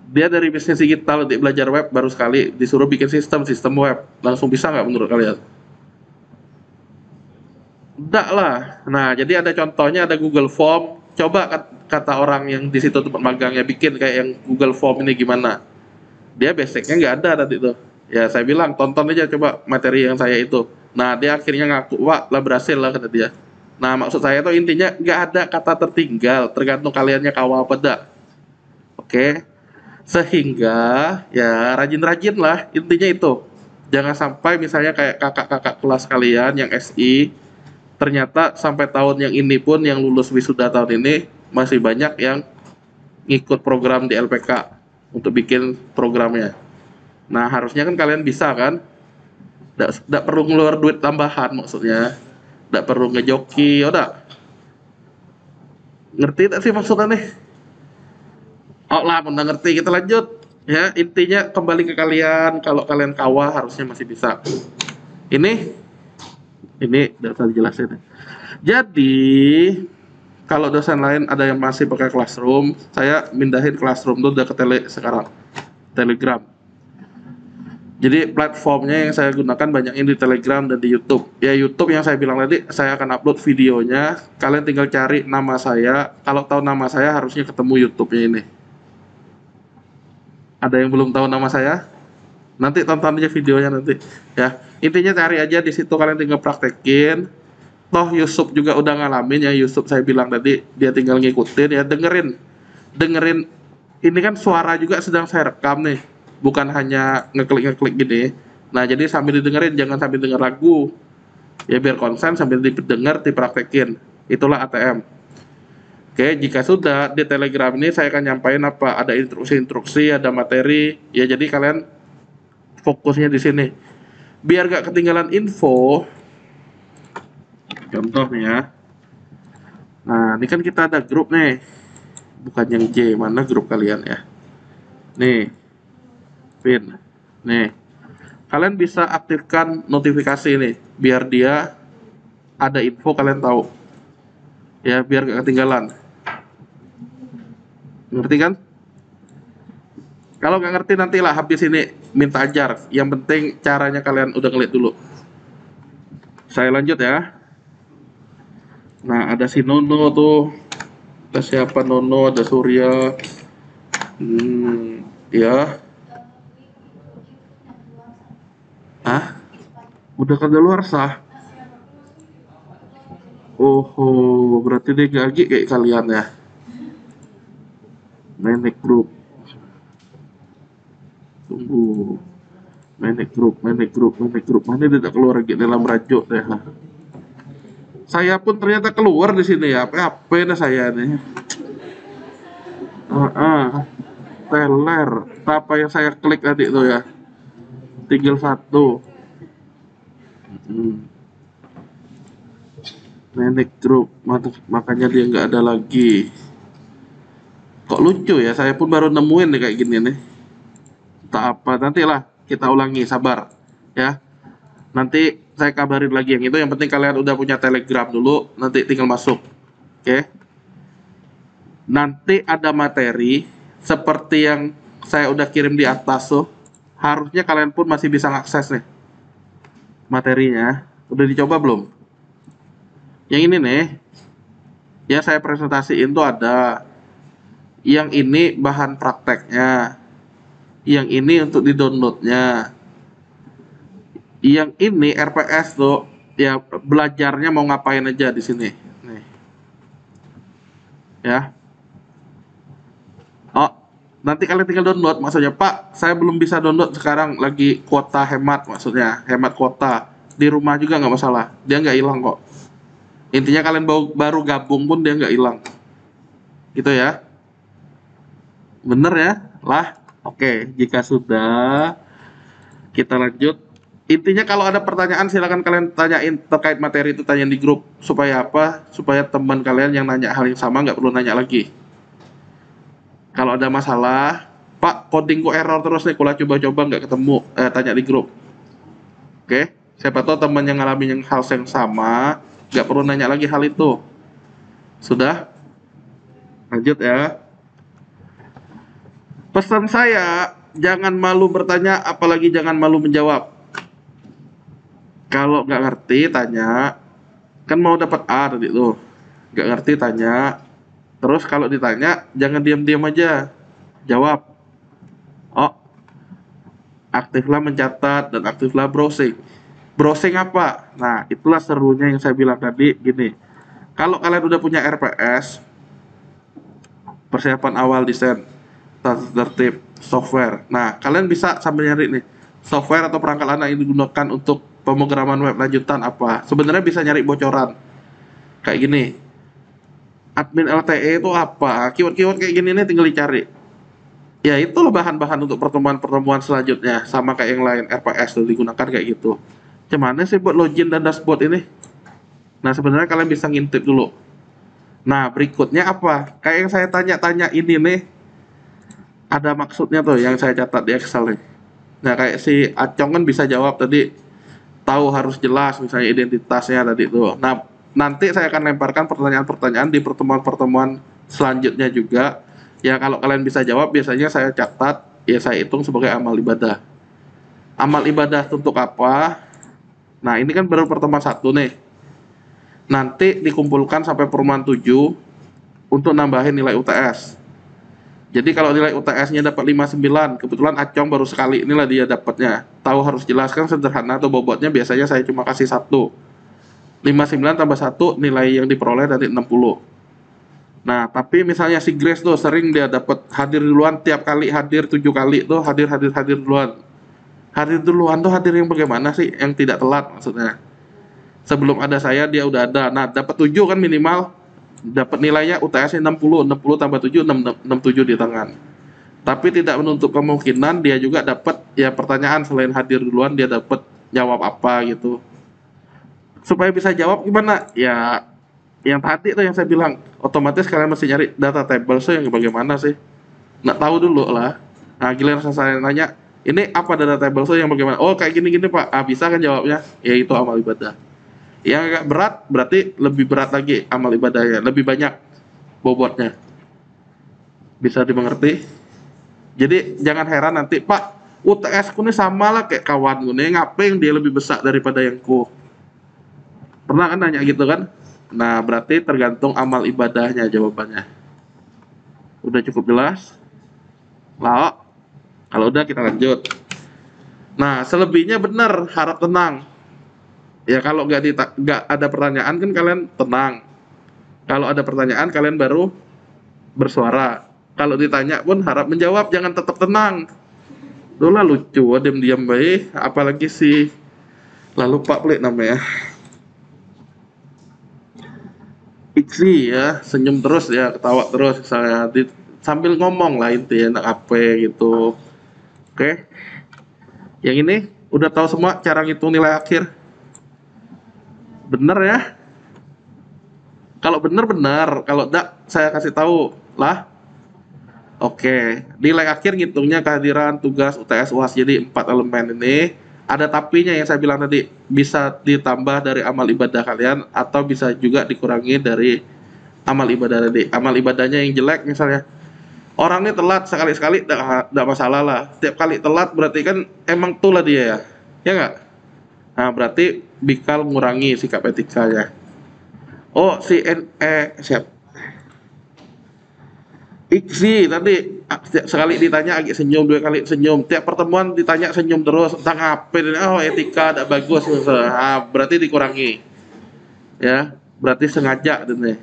Dia dari bisnis digital untuk belajar web baru sekali disuruh bikin sistem web. Langsung bisa nggak menurut kalian? Enggak lah. Nah, jadi ada contohnya, ada Google Form. Coba kata orang yang di situ tempat magangnya bikin kayak yang Google Form ini gimana? Dia basicnya nggak ada tadi tuh. Ya saya bilang tonton aja coba materi yang saya itu. Nah, dia akhirnya ngaku, wah lah berhasil lah kata dia. Nah, maksud saya tuh intinya nggak ada kata tertinggal, tergantung kaliannya kawal apa enggak. Oke. Sehingga ya rajin-rajin lah intinya itu. Jangan sampai misalnya kayak kakak-kakak kelas kalian yang SI, ternyata sampai tahun yang ini pun yang lulus wisuda tahun ini masih banyak yang ngikut program di LPK untuk bikin programnya. Nah, harusnya kan kalian bisa kan? Nggak perlu ngeluar duit tambahan maksudnya. Nggak perlu ngejoki, udah. Ngerti tak sih maksudnya nih? Oh lah, udah ngerti, kita lanjut. Ya, intinya kembali ke kalian. Kalau kalian kawah harusnya masih bisa. Ini udah tadi jelasin. Jadi, kalau dosen lain ada yang masih pakai Classroom, saya mindahin Classroom tuh udah ke sekarang. Telegram. Jadi platformnya yang saya gunakan banyak di Telegram dan di YouTube. Ya YouTube yang saya bilang tadi, saya akan upload videonya. Kalian tinggal cari nama saya. Kalau tahu nama saya harusnya ketemu YouTube-nya ini. Ada yang belum tahu nama saya? Nanti tonton aja videonya nanti. Ya, intinya cari aja di situ, kalian tinggal praktekin. Toh Yusuf juga udah ngalamin ya, Yusuf saya bilang tadi, dia tinggal ngikutin ya, dengerin. Dengerin, ini kan suara juga sedang saya rekam nih, bukan hanya ngeklik-ngeklik gini. Nah, jadi sambil didengerin, jangan sambil denger lagu. Ya biar konsen sambil didengar, dipraktekin. Itulah ATM. Oke, jika sudah di Telegram ini saya akan nyampaikan apa, ada instruksi-instruksi, ada materi. Ya jadi kalian fokusnya di sini. Biar gak ketinggalan info. Contohnya, nah ini kan kita ada grup nih, bukan yang J, mana grup kalian ya? Nih, pin, nih, kalian bisa aktifkan notifikasi nih, biar dia ada info kalian tahu, ya biar gak ketinggalan. Ngerti kan? Kalau nggak ngerti nantilah habis ini minta ajar. Yang penting caranya kalian udah ngeliat dulu. Saya lanjut ya. Nah, ada si Nono tuh. Ada siapa Nono, ada Surya. Ya. Ah, udah kadaluarsa. Oh, berarti dia gagi kayak kalian ya. Manic group. Tunggu. Manic group. Mana dia tidak keluar lagi dalam rajuk deh. Saya pun ternyata keluar di sini ya. Apa nih saya nih? Teler. Apa yang saya klik tadi itu ya? Tinggal satu. Hmm. Manic group, makanya dia nggak ada lagi. Kok lucu ya, saya pun baru nemuin nih kayak gini nih. Tak apa, nantilah kita ulangi, sabar ya. Nanti saya kabarin lagi yang itu. Yang penting kalian udah punya Telegram dulu, nanti tinggal masuk. Oke. Nanti ada materi seperti yang saya udah kirim di atas tuh. Harusnya kalian pun masih bisa akses nih materinya. Udah dicoba belum? Yang ini nih, yang saya presentasiin tuh ada. Yang ini bahan prakteknya. Yang ini untuk di-downloadnya. Yang ini RPS tuh, ya belajarnya mau ngapain aja di sini. Nih, ya. Oh, nanti kalian tinggal download. Maksudnya, Pak, saya belum bisa download sekarang, lagi kuota hemat, maksudnya hemat kuota. Di rumah juga nggak masalah, dia nggak hilang kok. Intinya kalian baru gabung pun dia nggak hilang. Gitu ya. Bener ya? Lah, oke. Jika sudah, kita lanjut. Intinya kalau ada pertanyaan silakan kalian tanyain terkait materi itu, tanya di grup. Supaya apa? Supaya teman kalian yang nanya hal yang sama nggak perlu nanya lagi. Kalau ada masalah, Pak, codingku error terus nih, kalau coba-coba nggak ketemu, tanya di grup. Oke, siapa tahu teman yang ngalamin yang hal yang sama, nggak perlu nanya lagi hal itu. Sudah? Lanjut ya. Pesan saya, jangan malu bertanya, apalagi jangan malu menjawab. Kalau nggak ngerti, tanya. Kan mau dapat A tadi tuh. Nggak ngerti, tanya. Terus kalau ditanya, jangan diam-diam aja. Jawab. Oh, aktiflah mencatat dan aktiflah browsing. Browsing apa? Nah, itulah serunya yang saya bilang tadi, gini. Kalau kalian udah punya RPS, persiapan awal desain, tata tertib, software. Nah, kalian bisa sambil nyari nih, software atau perangkat lunak yang digunakan untuk pemrograman web lanjutan apa. Sebenarnya bisa nyari bocoran. Kayak gini, admin LTE itu apa? Keyword-keyword kayak gini nih tinggal dicari. Ya itu loh bahan-bahan untuk pertemuan-pertemuan selanjutnya, sama kayak yang lain, RPS tuh digunakan kayak gitu. Cuman sih buat login dan dashboard ini? Nah, sebenarnya kalian bisa ngintip dulu. Nah, berikutnya apa? Kayak yang saya tanya-tanya ini nih, ada maksudnya tuh yang saya catat di Excel nih. Nah, kayak si Acong kan bisa jawab tadi, tahu harus jelas misalnya identitasnya tadi tuh. Nah, nanti saya akan lemparkan pertanyaan-pertanyaan di pertemuan-pertemuan selanjutnya juga. Ya, kalau kalian bisa jawab, biasanya saya catat, ya saya hitung sebagai amal ibadah. Amal ibadah untuk apa? Nah, ini kan baru pertemuan satu nih. Nanti dikumpulkan sampai pertemuan 7 untuk nambahin nilai UTS. Jadi kalau nilai UTS-nya dapat 59, kebetulan Acong baru sekali inilah dia dapatnya. Tahu harus jelaskan sederhana atau bobotnya, biasanya saya cuma kasih 1. 59 tambah 1 nilai yang diperoleh dari 60. Nah, tapi misalnya si Grace tuh sering dia dapat hadir duluan, tiap kali hadir 7 kali tuh hadir duluan. Hadir duluan tuh hadir yang bagaimana sih? Yang tidak telat maksudnya. Sebelum ada saya dia udah ada. Nah, dapat 7 kan minimal. Dapat nilainya UTS-nya 60, 60 tambah 7 67 di tangan. Tapi tidak menutup kemungkinan dia juga dapat ya pertanyaan selain hadir duluan dia dapat jawab apa gitu. Supaya bisa jawab gimana? Ya yang tadi tuh yang saya bilang, otomatis kalian mesti nyari data table so yang bagaimana sih? Nggak tahu dulu lah. Nah, giliran saya nanya, ini apa data table so yang bagaimana? Oh, kayak gini-gini Pak. Ah, bisa kan jawabnya? Ya itu amal ibadah. Yang agak berat berarti lebih berat lagi amal ibadahnya, lebih banyak bobotnya. Bisa dimengerti? Jadi jangan heran nanti, Pak, UTS ku ini sama lah kayak kawan gue nih, ngapain dia lebih besar daripada yang ku? Pernah kan nanya gitu kan? Nah, berarti tergantung amal ibadahnya jawabannya. Udah cukup jelas? Lah, kalau udah kita lanjut. Nah, selebihnya benar, harap tenang. Ya kalau nggak ada pertanyaan kan kalian tenang. Kalau ada pertanyaan kalian baru bersuara. Kalau ditanya pun harap menjawab, jangan tetap tenang. Itulah lucu, diam-diam baik, apalagi sih. Lalu Pak Pelik namanya. Iksi ya, senyum terus ya, ketawa terus saya sambil ngomong lah intinya enak apa gitu. Oke. Yang ini udah tahu semua cara ngitung nilai akhir. Bener ya? Kalau bener bener, kalau enggak saya kasih tahu lah. Oke, nilai akhir ngitungnya kehadiran, tugas, UTS, UAS. Jadi 4 elemen ini ada tapinya yang saya bilang tadi, bisa ditambah dari amal ibadah kalian atau bisa juga dikurangi dari amal ibadah tadi. Amal ibadahnya yang jelek misalnya, orang ini telat sekali-sekali enggak masalah lah. Tiap kali telat berarti kan emang tuh lah dia ya. Ya enggak? Nah, berarti Bikal mengurangi sikap etikanya. Oh, si siap. Iksi tadi sekali ditanya agak senyum, dua kali senyum, tiap pertemuan ditanya senyum terus tentang apa ini, oh etika tidak bagus, berarti dikurangi ya, berarti sengaja dan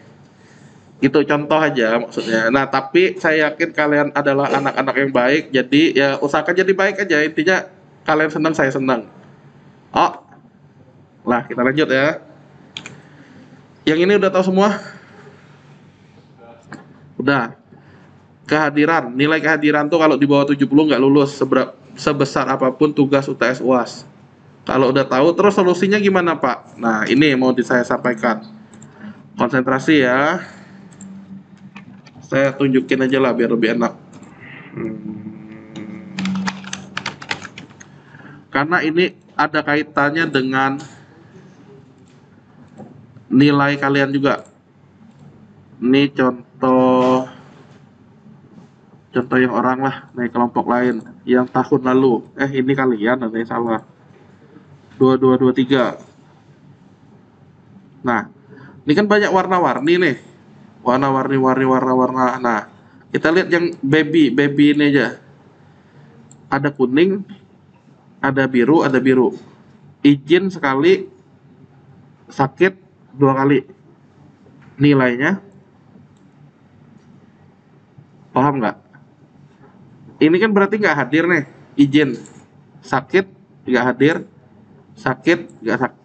itu contoh aja maksudnya. Nah tapi saya yakin kalian adalah anak-anak yang baik, jadi ya usahakan jadi baik aja, intinya kalian senang saya senang. Oh lah, kita lanjut ya, yang ini udah tahu semua. Udah. Kehadiran, nilai kehadiran tuh kalau di bawah 70 nggak lulus sebesar apapun tugas UTS UAS. Kalau udah tahu, terus solusinya gimana Pak? Nah ini mau saya sampaikan. Konsentrasi ya. Saya tunjukin aja lah biar lebih enak. Karena ini ada kaitannya dengan nilai kalian juga. Ini contoh yang orang lah, nih kelompok lain yang tahun lalu. Ini kalian, ada yang salah. 2223. Nah, ini kan banyak warna-warni nih. Warna-warni, warna-warna. Nah, kita lihat yang baby ini aja. Ada kuning, ada biru, ada biru. Izin sekali, sakit 2 kali. Nilainya, paham nggak? Ini kan berarti nggak hadir nih, izin. Sakit, nggak hadir. Sakit, nggak sakit.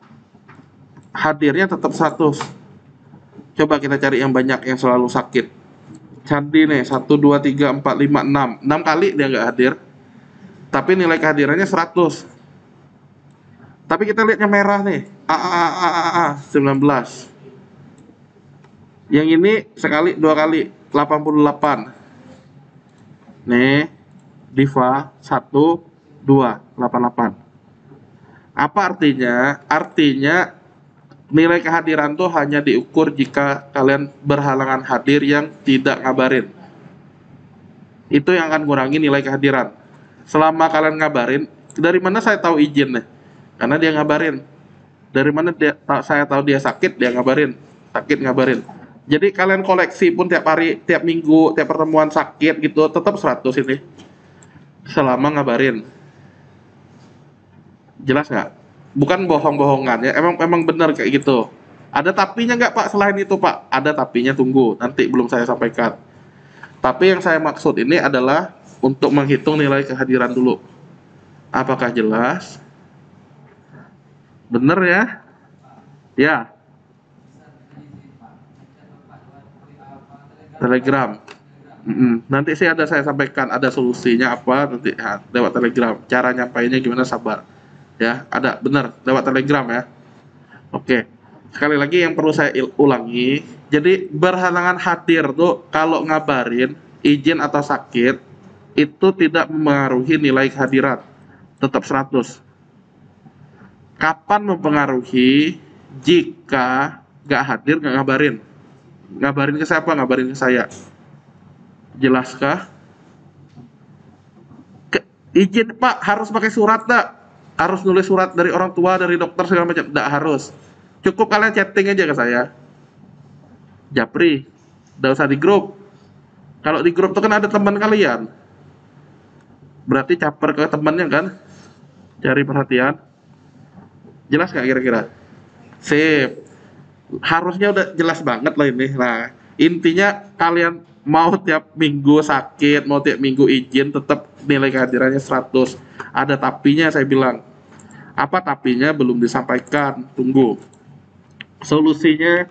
Hadirnya tetap 100. Coba kita cari yang banyak yang selalu sakit. Candi nih, 1, 2, 3, 4, 5, 6. 6 kali dia nggak hadir. Tapi nilai kehadirannya 100. Tapi kita lihat yang merah nih, 19. Yang ini sekali 2 kali, 88. Nih, Diva 1, 2, 88. Apa artinya? Artinya nilai kehadiran tuh hanya diukur jika kalian berhalangan hadir yang tidak ngabarin. Itu yang akan kurangi nilai kehadiran. Selama kalian ngabarin, dari mana saya tahu izin nih? Karena dia ngabarin. Dari mana saya tahu dia sakit, dia ngabarin. Sakit ngabarin. Jadi kalian koleksi pun tiap hari, tiap minggu, tiap pertemuan sakit gitu, tetap 100 ini. Selama ngabarin. Jelas nggak? Bukan bohong-bohongan ya, emang benar kayak gitu. Ada tapinya nggak Pak selain itu Pak? Ada tapinya, tunggu, nanti belum saya sampaikan. Tapi yang saya maksud ini adalah untuk menghitung nilai kehadiran dulu. Apakah jelas? Bener ya? Ya. Telegram. Nanti sih saya sampaikan ada solusinya apa nanti lewat Telegram. Cara nyampainya gimana, sabar. Ya, ada bener lewat Telegram ya. Oke. Sekali lagi yang perlu saya ulangi, jadi berhalangan hadir tuh kalau ngabarin izin atau sakit itu tidak mempengaruhi nilai kehadiran, tetap 100. Kapan mempengaruhi? Jika nggak hadir, nggak ngabarin. Ngabarin ke siapa? Ngabarin ke saya. Jelaskah? Izin Pak harus pakai surat tak? Harus nulis surat dari orang tua, dari dokter segala macam? Tidak harus. Cukup kalian chatting aja ke saya. Japri, tidak usah di grup. Kalau di grup itu kan ada teman kalian. Berarti caper ke temannya kan? Cari perhatian. Jelas nggak kira-kira? Sip. Harusnya udah jelas banget lah ini. Nah, intinya kalian mau tiap minggu sakit, mau tiap minggu izin, tetap nilai kehadirannya 100. Ada tapinya saya bilang. Apa tapinya belum disampaikan, tunggu. Solusinya,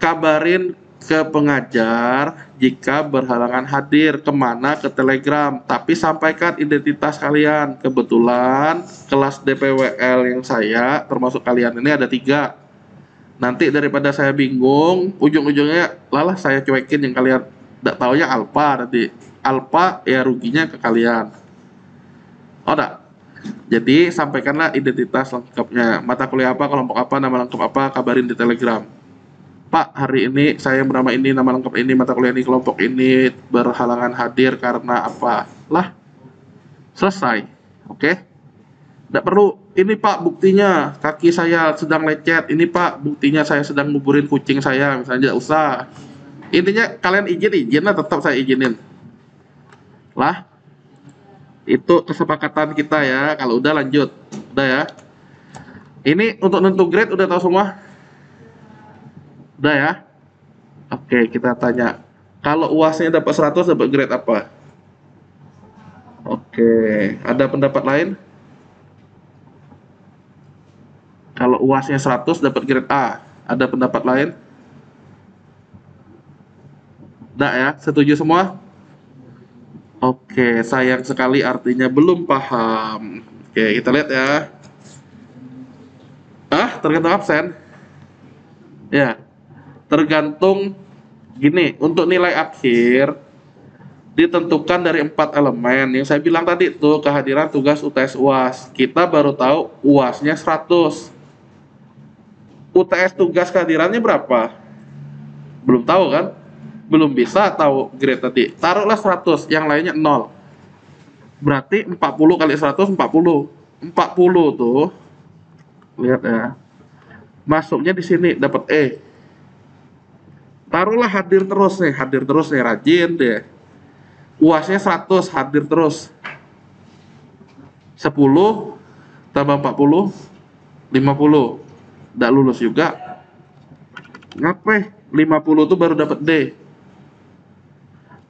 kabarin ke pengajar jika berhalangan hadir. Kemana? Ke Telegram. Tapi sampaikan identitas kalian. Kebetulan kelas DPWL yang saya, termasuk kalian ini ada 3. Nanti daripada saya bingung, ujung-ujungnya lalah saya cuekin yang kalian tidak tahu ya alfa nanti. Alfa ya ruginya ke kalian. Oh enggak. Jadi sampaikanlah identitas lengkapnya. Mata kuliah apa, kelompok apa, nama lengkap apa, kabarin di Telegram. Pak, hari ini saya bernama ini, nama lengkap ini, mata kuliah ini, kelompok ini, berhalangan hadir karena apa. Lah, selesai. Oke? Tidak perlu, ini Pak buktinya kaki saya sedang lecet, ini Pak buktinya saya sedang nguburin kucing saya, misalnya. Tidak usah. Intinya kalian izin lah, tetap saya izinin. Lah, itu kesepakatan kita ya. Kalau udah lanjut. Udah ya. Ini untuk nentu grade udah tahu semua? Udah ya? Oke, kita tanya. Kalau UASnya dapat 100 dapat grade apa? Oke, ada pendapat lain? Kalau UASnya 100 dapat grade A, ada pendapat lain? Enggak ya? Setuju semua? Oke, sayang sekali artinya belum paham. Oke, kita lihat ya. Tergantung absen? Ya, tergantung gini, untuk nilai akhir ditentukan dari 4 elemen yang saya bilang tadi tuh, kehadiran, tugas, UTS, UAS. Kita baru tahu UASnya 100. UTS tugas kehadirannya berapa? Belum tahu kan? Belum bisa tahu grade tadi. Taruhlah 100, yang lainnya 0. Berarti 40 kali 100, 40. 40 tuh, lihat ya. Masuknya di sini dapat E. Taruhlah hadir terus nih, rajin deh. UASnya 100, hadir terus. 10 tambah 40, 50. Nggak lulus juga. Ngapain? 50 tuh baru dapat D.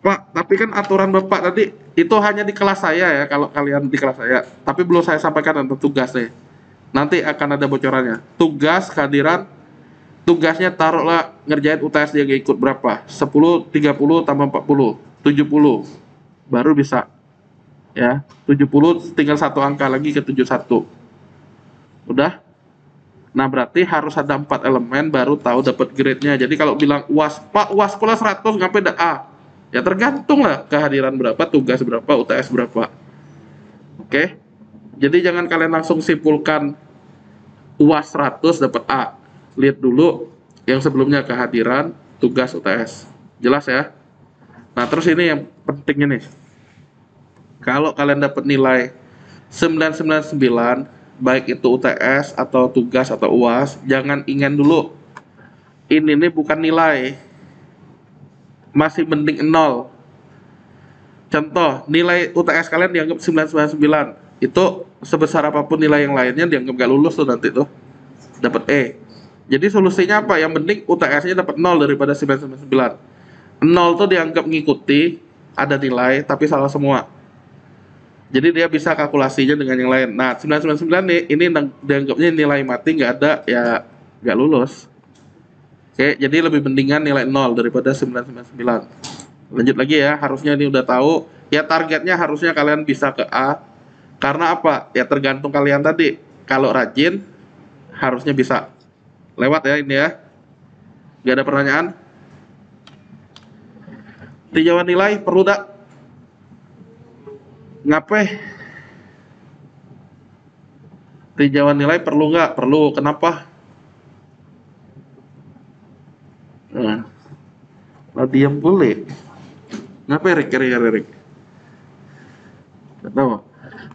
Pak, tapi kan aturan Bapak tadi itu hanya di kelas saya ya, kalau kalian di kelas saya. Tapi belum saya sampaikan tentang tugas nih. Nanti akan ada bocorannya. Tugas kehadiran, tugasnya taruhlah ngerjain UTS dia ikut berapa? 10, 30 tambah 40, 70. Baru bisa. Ya, 70 tinggal satu angka lagi ke 71. Udah? Nah, berarti harus ada 4 elemen baru tahu dapat grade-nya. Jadi kalau bilang UAS, Pak, UAS sekolah 100 ngapain ada A? Ya tergantung lah kehadiran berapa, tugas berapa, UTS berapa. Oke? Jadi jangan kalian langsung simpulkan UAS 100 dapat A. Lihat dulu yang sebelumnya, kehadiran, tugas, UTS. Jelas ya? Nah, terus ini yang penting ini. Kalau kalian dapat nilai 999, baik itu UTS atau tugas atau UAS, jangan ingin dulu. Ini nih bukan nilai. Masih mending 0. Contoh, nilai UTS kalian dianggap 999. Itu sebesar apapun nilai yang lainnya dianggap gak lulus tuh nanti tuh. Dapat E. Jadi solusinya apa? Yang penting UTS-nya dapat 0 daripada 999. 0 tuh dianggap ngikuti, ada nilai tapi salah semua. Jadi dia bisa kalkulasinya dengan yang lain. Nah, 999 nih, ini dianggapnya nilai mati, nggak ada, ya nggak lulus. Oke, jadi lebih mendingan nilai 0 daripada 999. Lanjut lagi ya, harusnya ini udah tahu. Ya targetnya harusnya kalian bisa ke A. Karena apa? Ya tergantung kalian tadi. Kalau rajin, harusnya bisa. Lewat ya ini ya. Nggak ada pertanyaan? Tinjauan nilai perlu tak? Ngapain? Tinjauan nilai perlu nggak? Perlu. Kenapa? Nah, diam boleh. Ngapain Rick? Nggak tahu.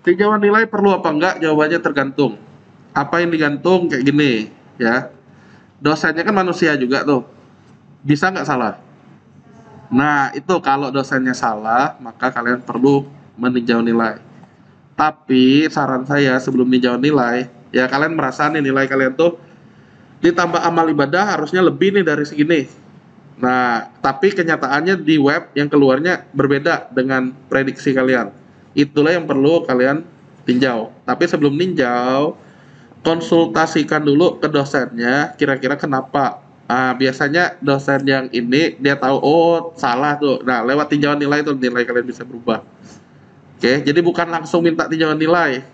Tinjauan nilai perlu apa enggak? Jawabannya tergantung. Apa yang digantung kayak gini, ya. Dosennya kan manusia juga tuh. Bisa nggak salah? Nah, itu kalau dosennya salah, maka kalian perlu meninjau nilai. Tapi saran saya sebelum meninjau nilai, ya kalian merasa nih nilai kalian tuh ditambah amal ibadah harusnya lebih nih dari segini. Nah, tapi kenyataannya di web yang keluarnya berbeda dengan prediksi kalian. Itulah yang perlu kalian tinjau. Tapi sebelum ninjau, konsultasikan dulu ke dosennya, kira-kira kenapa. Nah, biasanya dosen yang ini dia tahu, oh salah tuh. Nah, lewat tinjauan nilai itu nilai kalian bisa berubah. Oke, jadi bukan langsung minta tinjauan nilai.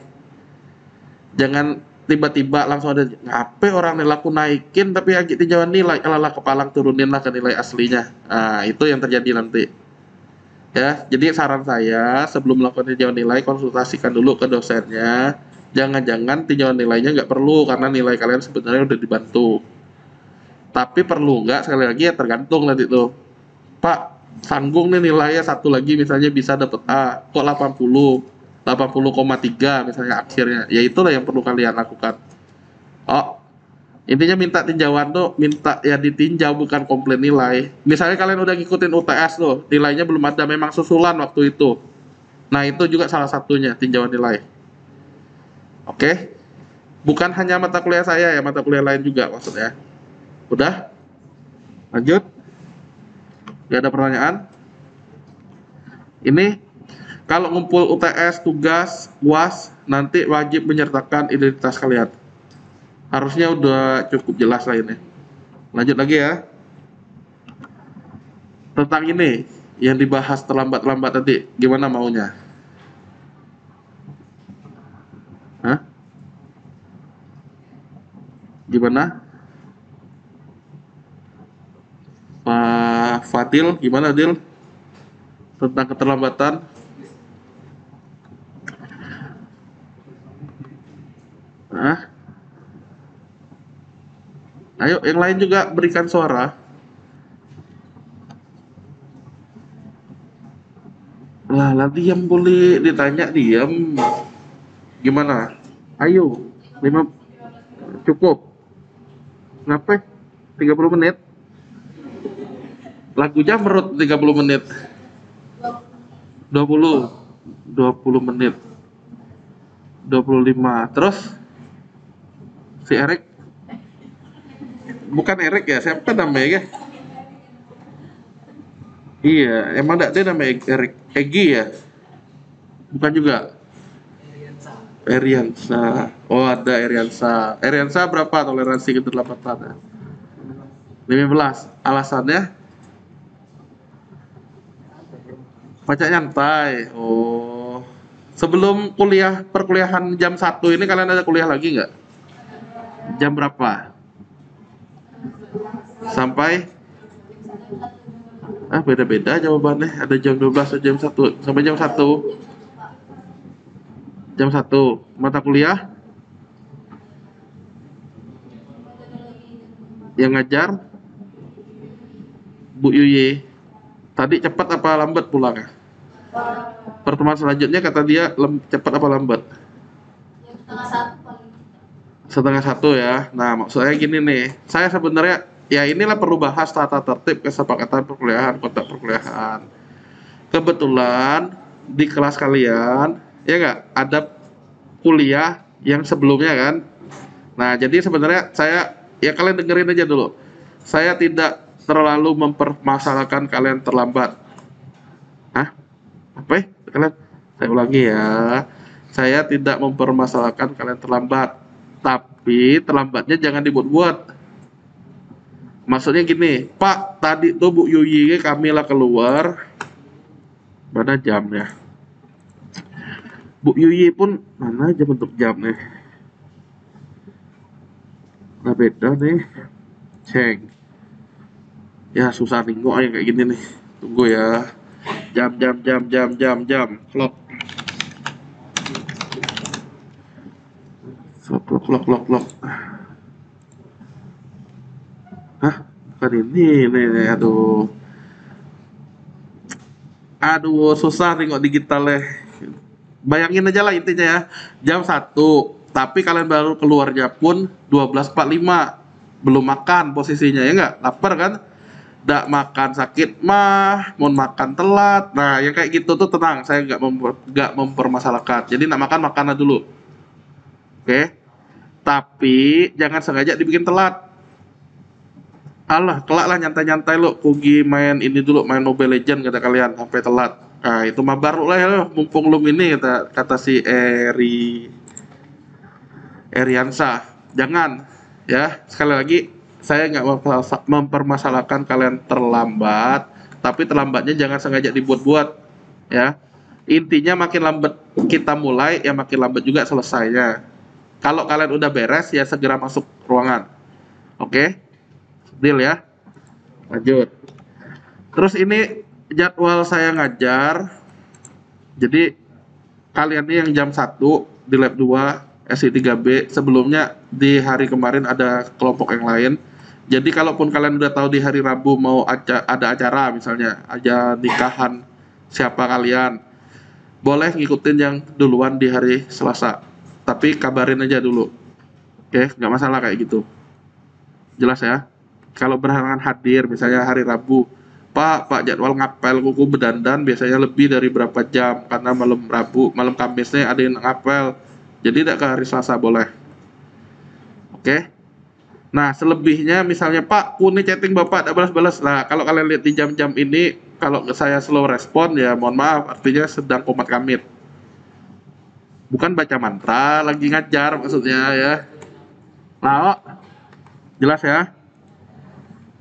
Jangan tiba-tiba langsung ada ngapain orang nilai aku naikin tapi agak tinjauan nilai ala kepalang turunin lah ke nilai aslinya. Nah itu yang terjadi nanti ya. Jadi saran saya sebelum melakukan tinjauan nilai konsultasikan dulu ke dosennya. Jangan-jangan tinjauan nilainya nggak perlu karena nilai kalian sebenarnya udah dibantu. Tapi perlu nggak, sekali lagi ya tergantung nanti tuh. Pak, sanggung nih nilainya satu lagi misalnya bisa dapat A, kok 80,3 misalnya akhirnya. Ya itulah yang perlu kalian lakukan. Oh, intinya minta tinjauan tuh, minta ya ditinjau bukan komplain nilai. Misalnya kalian udah ngikutin UTS tuh, nilainya belum ada memang susulan waktu itu. Nah, itu juga salah satunya tinjauan nilai. Oke? Bukan hanya mata kuliah saya ya, mata kuliah lain juga maksudnya. Udah? Lanjut? Gak ada pertanyaan? Ini kalau ngumpul UTS, tugas, UAS, nanti wajib menyertakan identitas kalian. Harusnya udah cukup jelas lah ini. Lanjut lagi ya. Tentang ini, yang dibahas terlambat-lambat tadi, gimana maunya? Hah? Gimana? Pak Fadil, gimana Dil? Tentang keterlambatan? Hah? Ayo, yang lain juga berikan suara. Lah, diam boleh ditanya diam. Gimana? Ayo, 5 cukup. Ngapain? 30 menit. Lagunya menurut 30 menit. 20. 20 menit. 25. Terus si Erik, bukan Erik ya, siapa namanya ya? Iya, emang enggak dia namanya Erik Egi ya? Bukan juga. Eriansa. Oh, ada Eriansa. Eriansa berapa toleransi keterlambatan? 15. Alasannya? Baca nyantai. Oh. Sebelum kuliah perkuliahan jam 1 ini kalian ada kuliah lagi nggak? Jam berapa? Sampai beda-beda jawabannya. Ada jam 12 atau jam 1. Sampai jam 1. Jam 1. Mata kuliah yang ngajar Bu Yuye. Tadi cepat apa lambat pulangnya? Pertemuan selanjutnya kata dia cepat apa lambat? Setengah satu ya. Nah, maksudnya gini nih. Saya sebenarnya ya inilah perlu bahas tata tertib kesepakatan perkuliahan, kotak perkuliahan. Kebetulan di kelas kalian ya nggak ada kuliah yang sebelumnya kan. Nah, jadi sebenarnya saya ya kalian dengerin aja dulu. Saya tidak terlalu mempermasalahkan kalian terlambat. Hah? Apa ya? Kalian? Saya ulangi ya. Saya tidak mempermasalahkan kalian terlambat. Tapi terlambatnya jangan dibuat-buat. Maksudnya gini, Pak, tadi tuh Bu Yuyi kami lah keluar. Mana jamnya? Bu Yuyi pun mana aja bentuk jamnya? Nah beda nih. Ceng. Ya susah nengok yang kayak gini nih. Tunggu ya. Jam. Clock. Clock. Hah? Bukan ini. Nih. Aduh, susah nengok digitalnya. Bayangin aja lah intinya ya. Jam 1. Tapi kalian baru keluarnya pun 12.45. Belum makan posisinya ya nggak? Lapar kan? Nggak makan sakit mah, mau makan telat. Nah, yang kayak gitu tuh tenang, saya nggak mempermasalahkan. Jadi nak makan makanlah dulu, oke? Tapi jangan sengaja dibikin telat. Alah, kelak lah nyantai-nyantai lo, kugi main ini dulu, main Mobile Legend kata kalian sampai telat. Nah, itu mah baru lah ya, mumpung lu ini kata si Eriansa. Jangan ya, sekali lagi saya nggak mempermasalahkan kalian terlambat, tapi terlambatnya jangan sengaja dibuat-buat ya. Intinya makin lambat kita mulai, ya makin lambat juga selesainya. Kalau kalian udah beres ya segera masuk ruangan. Oke? Deal ya. Lanjut. Terus ini jadwal saya ngajar. Jadi kalian ini yang jam 1 di lab 2 SI3B, sebelumnya di hari kemarin ada kelompok yang lain. Jadi kalaupun kalian udah tahu di hari Rabu mau ada acara, misalnya aja nikahan siapa kalian, boleh ngikutin yang duluan di hari Selasa. Tapi kabarin aja dulu. Oke, nggak masalah kayak gitu. Jelas ya? Kalau berhalangan hadir, misalnya hari Rabu, Pak jadwal ngapel kuku bedandan biasanya lebih dari berapa jam karena malam Rabu, malam Kamisnya ada yang ngapel. Jadi tidak ke hari Selasa boleh. Oke? Nah, selebihnya misalnya Pak, ini chatting Bapak tidak balas-balas. Nah, kalau kalian lihat di jam-jam ini, kalau saya slow respon ya mohon maaf, artinya sedang komat kamit. Bukan baca mantra, lagi ngajar maksudnya ya. Nah, oh, jelas ya?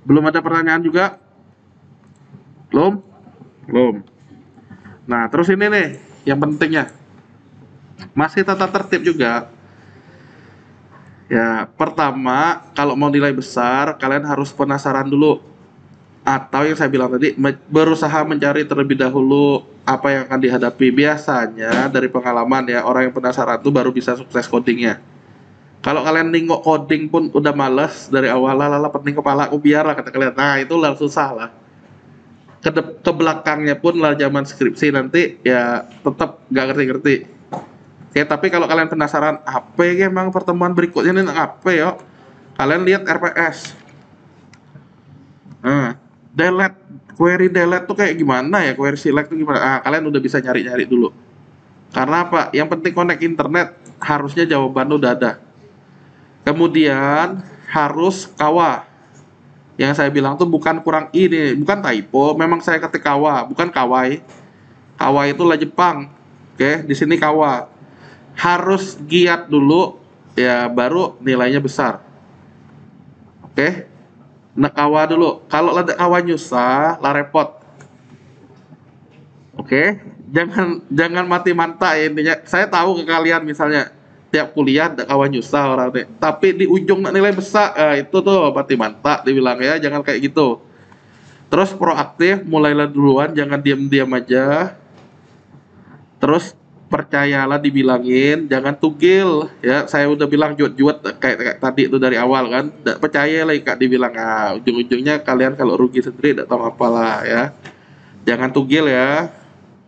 Belum ada pertanyaan juga? Belum? Belum. Nah, terus ini nih, yang pentingnya. Masih tata tertib juga. Ya, pertama, kalau mau nilai besar, kalian harus penasaran dulu. Atau yang saya bilang tadi, berusaha mencari terlebih dahulu apa yang akan dihadapi. Biasanya, dari pengalaman ya, orang yang penasaran itu baru bisa sukses codingnya. Kalau kalian nengok coding pun udah males dari awal, lala pening kepala aku biar lah kata kalian. Nah, itu lah susah lah. Ke belakangnya pun lah zaman skripsi nanti ya tetap nggak ngerti-ngerti. Oke, tapi kalau kalian penasaran apa ya emang pertemuan berikutnya ini apa ya, kalian lihat RPS. Nah, delete, query delete tuh kayak gimana ya, query select tuh gimana? Ah, kalian udah bisa nyari-nyari dulu. Karena apa? Yang penting connect internet, harusnya jawaban udah ada. Kemudian harus kawa. Yang saya bilang tuh bukan kurang ini, bukan typo, memang saya ketik kawa, bukan kawai. Kawa itulah Jepang. Oke, di sini kawa. Harus giat dulu ya baru nilainya besar. Oke. Nah, kawa dulu. Kalau ada kawa nyusah, lah repot. Oke. Jangan mati manta ya intinya. Saya tahu ke kalian misalnya tiap kuliah ada kawan nyusah orang deh. Tapi di ujung nilai besar, itu tuh mati manta dibilang ya, jangan kayak gitu. Terus proaktif, mulailah duluan, jangan diam-diam aja. Terus percayalah dibilangin, jangan tugil ya. Saya udah bilang juat-juat kayak tadi itu dari awal kan. Nggak percaya lagi kak dibilang, ujung-ujungnya kalian kalau rugi sendiri tidak tahu apalah ya. Jangan tugil ya.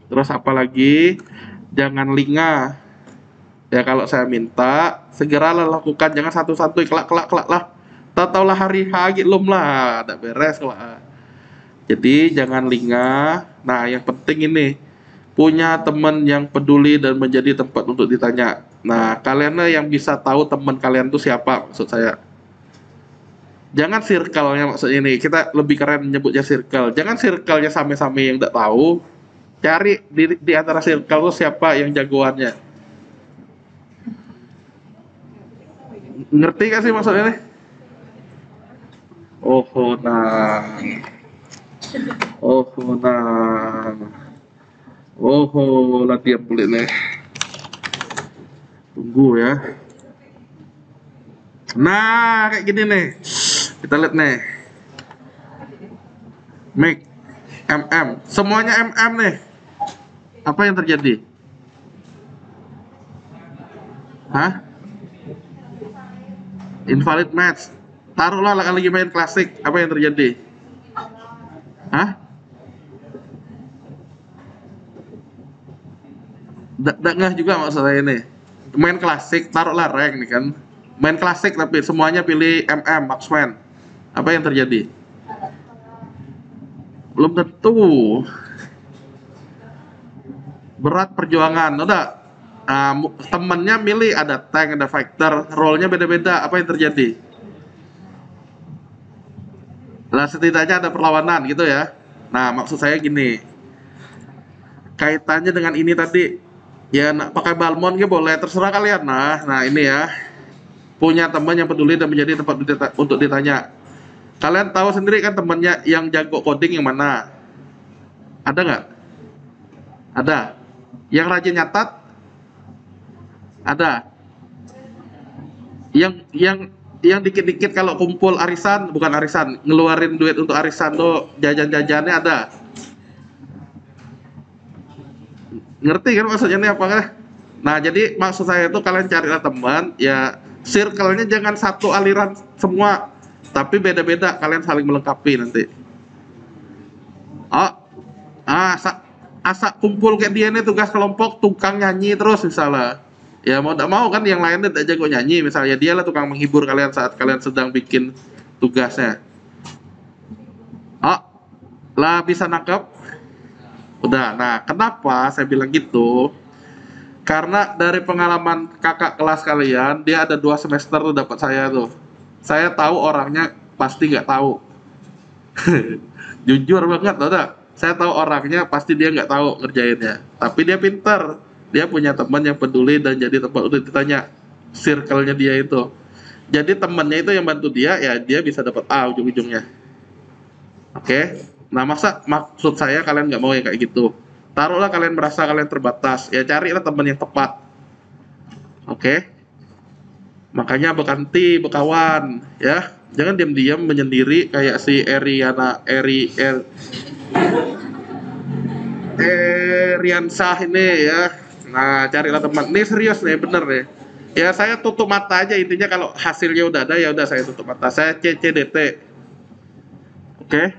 Terus apalagi jangan lingah. Ya kalau saya minta segeralah lakukan, jangan satu-satu kelak lah. Tahu lah hari H gitu lah, ada beres lah. Jadi jangan lingah. Nah, yang penting ini punya teman yang peduli dan menjadi tempat untuk ditanya. Nah, kalianlah yang bisa tahu teman kalian tuh siapa maksud saya. Jangan circle-nya maksud ini. Kita lebih keren menyebutnya circle. Jangan circle-nya same-same yang tidak tahu. Cari di antara circle tuh siapa yang jagoannya. Ngerti gak sih maksudnya nih? Oh, nah. Oh, nah. Oh, latihan pelit nih. Tunggu ya. Nah, kayak gini nih. Kita lihat nih. Make MM. Semuanya MM nih. Apa yang terjadi? Hah? Invalid match. Taruhlah lagi main klasik. Apa yang terjadi? Hah? Nggak juga maksud saya ini. Main klasik, taruhlah rank nih kan. Main klasik tapi semuanya pilih MM, marksman. Apa yang terjadi? Belum tentu. Berat perjuangan, udah. Temennya milih ada tank, ada fighter, role-nya beda-beda. Apa yang terjadi? Nah, setidaknya ada perlawanan gitu ya. Nah, maksud saya gini. Kaitannya dengan ini tadi, ya pakai balmon gitu boleh, terserah kalian. Nah ini ya. Punya teman yang peduli dan menjadi tempat untuk ditanya. Kalian tahu sendiri kan temannya yang jago coding yang mana? Ada nggak? Ada. Yang rajin nyatat? Ada. yang yang dikit-dikit kalau kumpul arisan, bukan arisan, ngeluarin duit untuk arisan tuh jajan-jajannya ada. Ngerti kan maksudnya ini apa? Nah, jadi maksud saya itu kalian carilah teman, ya circle-nya jangan satu aliran semua, tapi beda-beda, kalian saling melengkapi nanti. Oh, asa kumpul kayak dia nih tugas kelompok tukang nyanyi terus misalnya. Ya mau tidak mau kan yang lainnya tidak jago nyanyi, misalnya dia lah tukang menghibur kalian saat kalian sedang bikin tugasnya. Oh, lah bisa nangkep? Udah. Nah, kenapa saya bilang gitu? Karena dari pengalaman kakak kelas kalian, dia ada 2 semester tuh dapat saya tuh. Saya tahu orangnya pasti nggak tahu. Jujur banget, ada. Saya tahu orangnya pasti dia nggak tahu ngerjainnya. Tapi dia pintar. Dia punya teman yang peduli dan jadi tempat udah ditanya circle-nya dia itu. Jadi temannya itu yang bantu dia, ya dia bisa dapat A ujung-ujungnya. Oke? Nah, maksud saya kalian nggak mau ya kayak gitu. Taruhlah kalian merasa kalian terbatas, ya carilah teman yang tepat. Oke? Makanya berganti, berkawan, ya. Jangan diam-diam menyendiri kayak si Eriansah ini ya. Nah, carilah teman. Ini serius nih, bener nih. Ya saya tutup mata aja intinya kalau hasilnya udah ada ya udah saya tutup mata. Saya CCDT. Oke?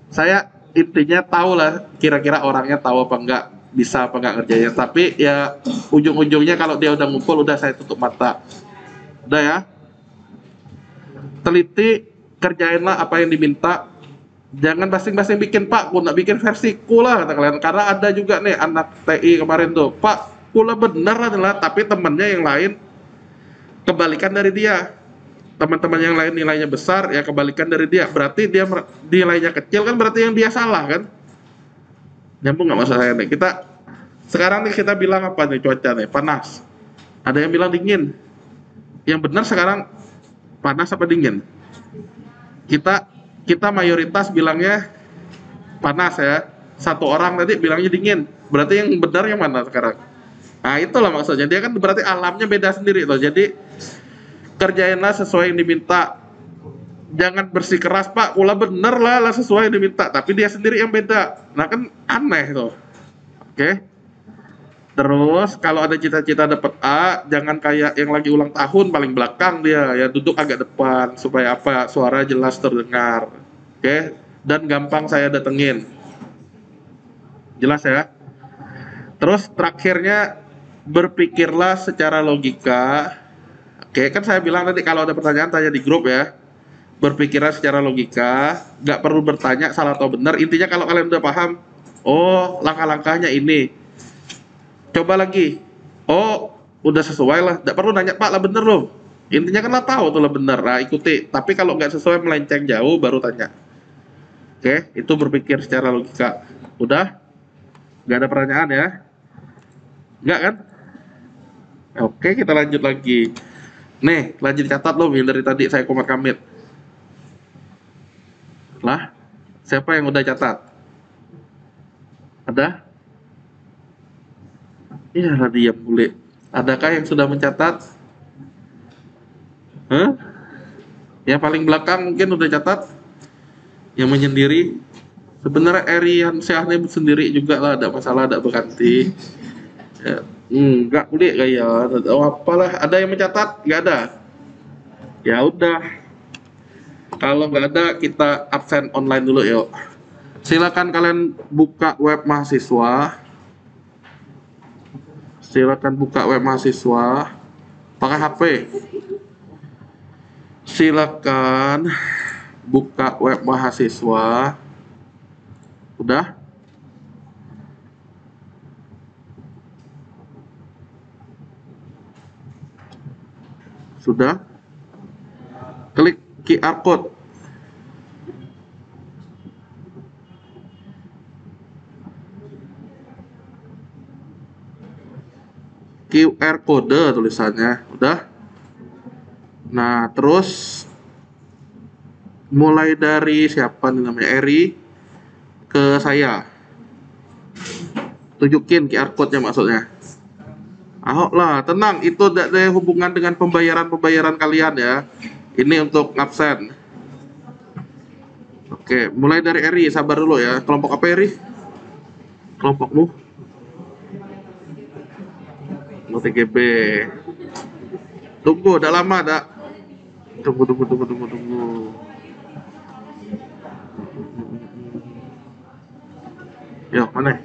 Saya intinya tahu lah kira-kira orangnya tahu apa enggak, bisa apa enggak ngerjainnya. Tapi ya ujung-ujungnya kalau dia udah ngumpul udah saya tutup mata. Udah ya. Teliti, kerjainlah apa yang diminta. Jangan basing-basing bikin, Pak, aku nak bikin versiku lah kata kalian. Karena ada juga nih anak TI kemarin tuh, Pak, pula bener adalah, tapi temennya yang lain kebalikan dari dia. Teman-teman yang lain nilainya besar, ya kebalikan dari dia. Berarti dia nilainya kecil kan, berarti yang dia salah kan? Nyambung nggak masalah nih? Kita sekarang nih kita bilang apa nih cuaca nih? Panas. Ada yang bilang dingin. Yang benar sekarang panas apa dingin? Kita kita mayoritas bilangnya panas ya. Satu orang tadi bilangnya dingin. Berarti yang benar yang mana sekarang? Nah, itulah maksudnya. Dia kan berarti alamnya beda sendiri tuh. Jadi kerjainlah sesuai yang diminta. Jangan bersikeras, Pak, pula bener lah sesuai yang diminta. Tapi dia sendiri yang beda. Nah kan aneh tuh. Oke. Terus kalau ada cita-cita dapat A, jangan kayak yang lagi ulang tahun paling belakang dia, ya duduk agak depan supaya apa? Suara jelas terdengar. Oke? Dan gampang saya datengin. Jelas ya? Terus terakhirnya berpikirlah secara logika. Oke, kan saya bilang tadi kalau ada pertanyaan tanya di grup ya. Berpikirlah secara logika, nggak perlu bertanya salah atau benar. Intinya kalau kalian udah paham, oh langkah-langkahnya ini. Coba lagi. Oh, udah sesuai lah. Tidak perlu nanya, Pak, lah bener loh. Intinya kan lah tahu tuh lah bener. Nah, ikuti. Tapi kalau nggak sesuai melenceng jauh, baru tanya. Oke, itu berpikir secara logika. Udah? Nggak ada pertanyaan ya? Nggak kan? Oke, kita lanjut lagi. Nih, lanjut catat loh yang dari tadi saya komit. Lah, siapa yang udah catat? Ada? Iya, lah diam boleh. Adakah yang sudah mencatat? Hah? Yang paling belakang mungkin udah catat? Yang menyendiri? Sebenarnya Erian Syahnya sendiri juga lah, ada masalah, ada berganti. Ya, enggak boleh kayak oh, apalah, ada yang mencatat? Enggak ada. Ya udah. Kalau nggak ada kita absen online dulu yuk. Silakan kalian buka web mahasiswa. Silakan buka web mahasiswa pakai HP. Silakan buka web mahasiswa. Udah? Sudah? Klik QR code. QR kode tulisannya. Udah? Nah, terus mulai dari siapa nih namanya? Eri ke saya. Tunjukin QR code-nya maksudnya. Ahok lah, tenang. Itu tidak ada hubungan dengan pembayaran kalian ya. Ini untuk absen. Oke, mulai dari Eri. Sabar dulu ya. Kelompok apa Eri? Kelompokmu? TGB. Tunggu, udah lama dak. Tunggu. Yo, mana?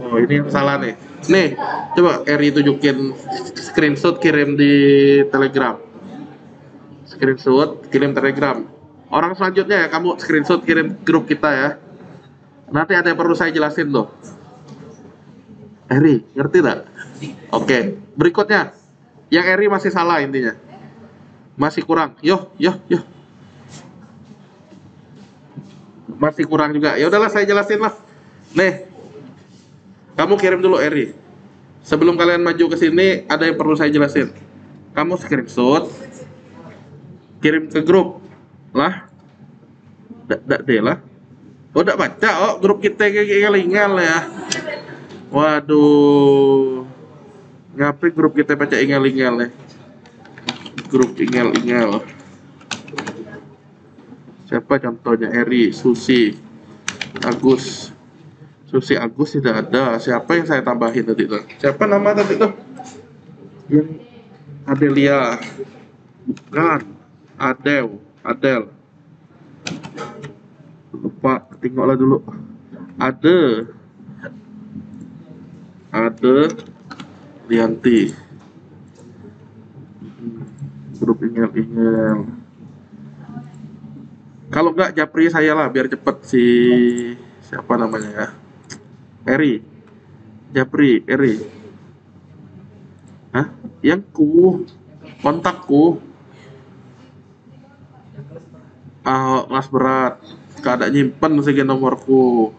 Oh, ini yang salah nih. Nih, coba Eri tunjukin screenshot kirim di Telegram. Screenshot kirim Telegram. Orang selanjutnya ya, kamu screenshot kirim grup kita ya. Nanti ada yang perlu saya jelasin loh. Eri, ngerti tak? Oke, berikutnya. Yang Eri masih salah intinya. Masih kurang. Yo. Masih kurang juga. Ya udahlah saya jelasin lah. Nih, kamu kirim dulu Eri. Sebelum kalian maju ke sini, ada yang perlu saya jelasin. Kamu screenshot, kirim ke grup lah. Dak deh lah. Oh, dak baca. Oh, grup kita kayak ingal ya. Waduh. Ngapain grup kita baca ingal-ingal ya? Grup ingal-ingal. Siapa contohnya? Eri, Susi, Agus. Susi Agus tidak ada. Siapa yang saya tambahin tadi tuh? Siapa nama tadi tuh? Yang Adelia. Bukan. Adel. Lupa, tengoklah dulu. Ade Lianti. Grup ingal-ingal. Kalau nggak japri saya lah biar cepet si siapa namanya ya. Eri. Japri, Eri. Hah? Yang kontakku. Mas berat. Kada nyimpen segi nomorku.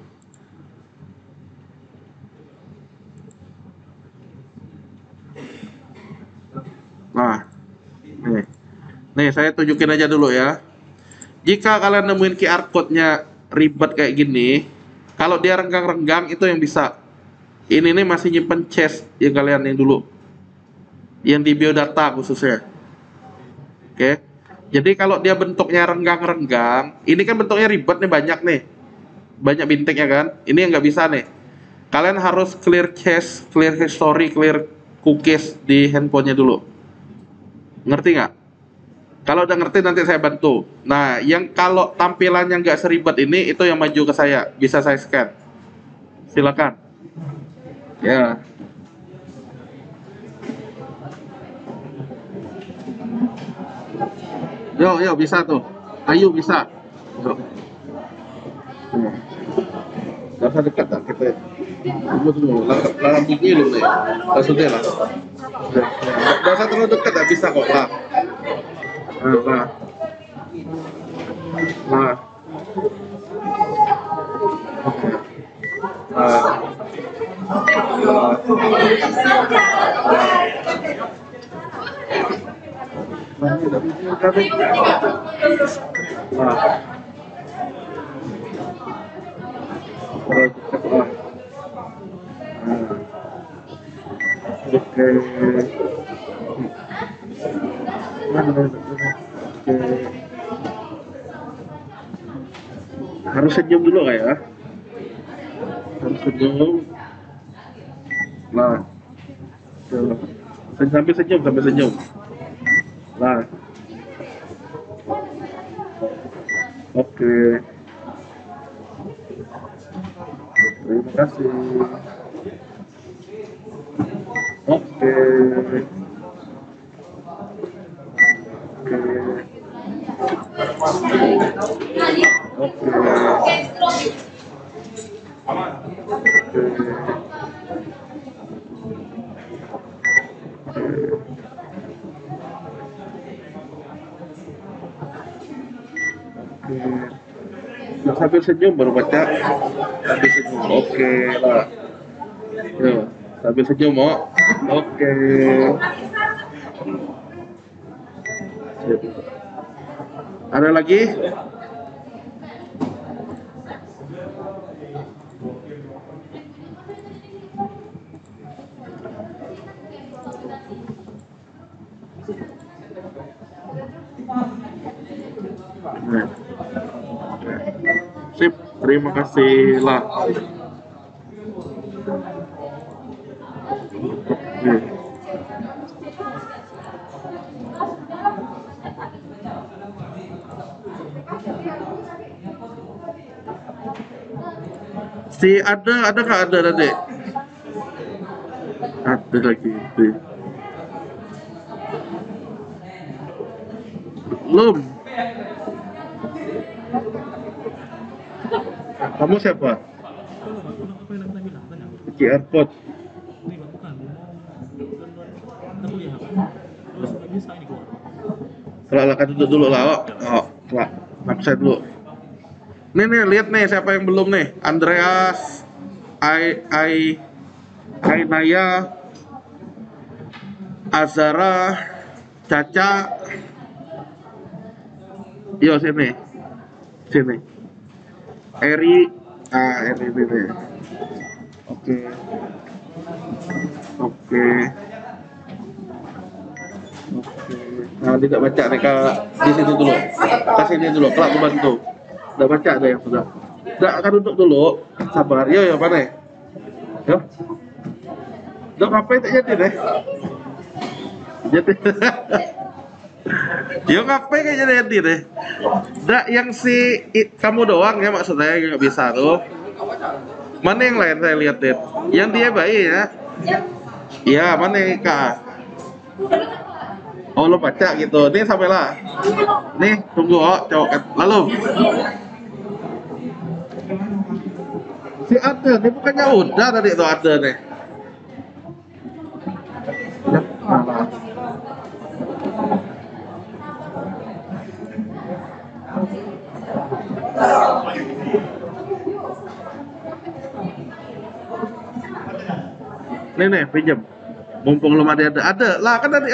Nah, nih saya tunjukin aja dulu ya. Jika kalian nemuin QR code-nya ribet kayak gini, kalau dia renggang-renggang itu yang bisa. Ini nih masih nyimpen cache yang kalian yang dulu. Yang di biodata khususnya. Oke. Jadi kalau dia bentuknya renggang-renggang, ini kan bentuknya ribet nih banyak nih. Banyak bintiknya kan? Ini yang nggak bisa nih. Kalian harus clear cache, clear history, clear cookies di handphonenya dulu. Ngerti nggak? Kalau udah ngerti nanti saya bantu. Nah, yang kalau tampilannya nggak seribet ini, itu yang maju ke saya. Bisa saya scan. Silakan. Ya. Yo, bisa tuh. Ayo bisa. Gak usah dekat lah kita. Tunggu. Larang bunyi lu nih. Langsung deh lah. Gak usah terlalu dekat, gak bisa kok lah. Nah. Harus senyum dulu kak ya. Harus senyum. Nah, sampai senyum. Nah, oke. Terima kasih. Oke. Nah, sambil senyum baru baca. Sambil senyum. Oke lah. Yo, sambil senyum mau. Oke. Ada lagi? Sip, terima kasih lah. Oke. Si ada nggak ada tadi? Ada lagi itu. Belum. Kamu siapa? QR code. Kalau kan duduk dulu lah, lah, absen dulu. Nih, lihat nih siapa yang belum nih. Andreas, Ainaya, Azara, Caca. Yo sini. Eri, Eri ini. Oke. Oke. Nah, tidak baca nih kak di sini dulu. Ke sini dulu, kelak bantu. Udah baca ada yang sudah. Udah akan duduk dulu. Sabar. Yo, mana? Yo. Udah ngapain tak jadi deh? Jadi. Yo ngapain kayak jadi deh? Udah yang si kamu doang ya maksudnya yang nggak bisa tuh. Mana yang lain saya lihat deh. Yang dia bayi ya. Iya, mana yang kak? Oh lo baca gitu, nih sampai lah. Nih tunggu cowok lalu. Si ada, nih bukannya udah tadi tuh ada nih. Ya, malah. Nih pinjam. Mumpung belum ada lah kan tadi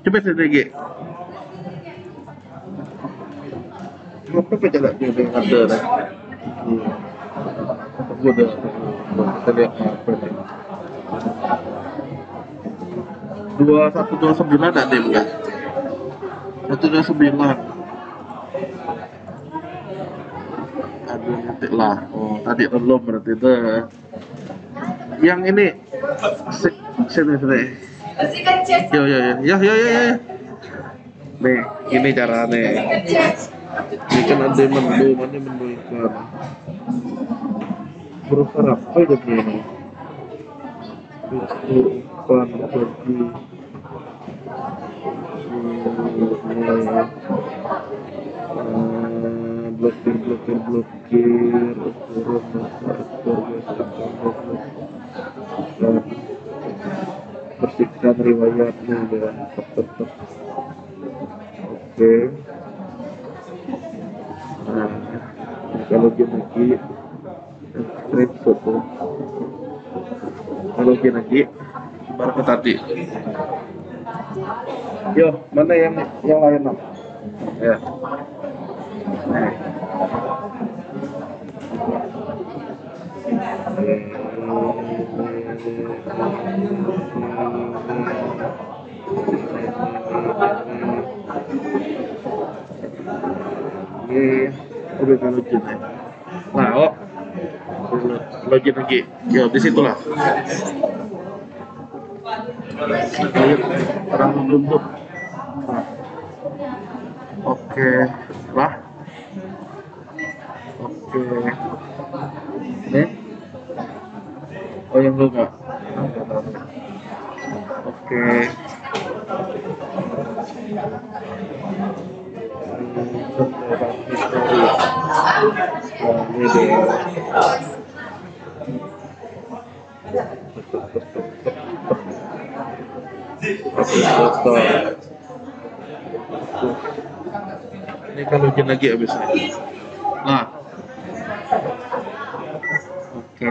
coba sedikit. Apa pecah dia ada nih? Udah, kita lihat apa nih. 2129 ada bukan? 129. Aduh nyetik lah. Oh tadi belum berarti itu. Yang ini sini. Yo. Nih, ini caranya. Ini kan ada menu, mana menu ikan. Berusaha apa jadi ini? Itu ikan bagi blokir ukuran masa ekspor dan bersihkan riwayatnya dan tetap. Oke. Nah, kalau lagi screenshot tuh. Kalau lagi baru ke tadi. Yo, mana yang lain nak? Ya. Nah. Ini udah login ya. Nah, login lagi. Yo, di situ lah. Terang untuk. Nah. Oke, lah. Oke. Nih. Oh yang belum nggak? Oke. Ini deh. Ini kalau login lagi habisnya. Nah. Oke.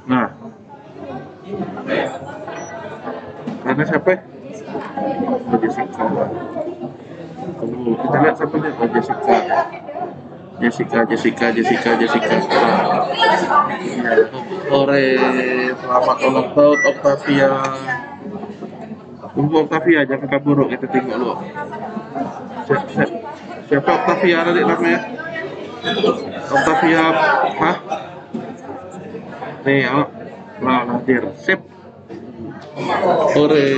Nah, absennya siapa? Oh, Jessica. Kita lihat satu nih, oh, Jessica. Jessica. Sore, selamat ulang tahun Octavia. Tunggu Octavia, jangan kabur, kita tengok dulu. Siapa Octavia tadi namanya? Octavia, hah? Nih, oh, lah hadir, sip. Sore,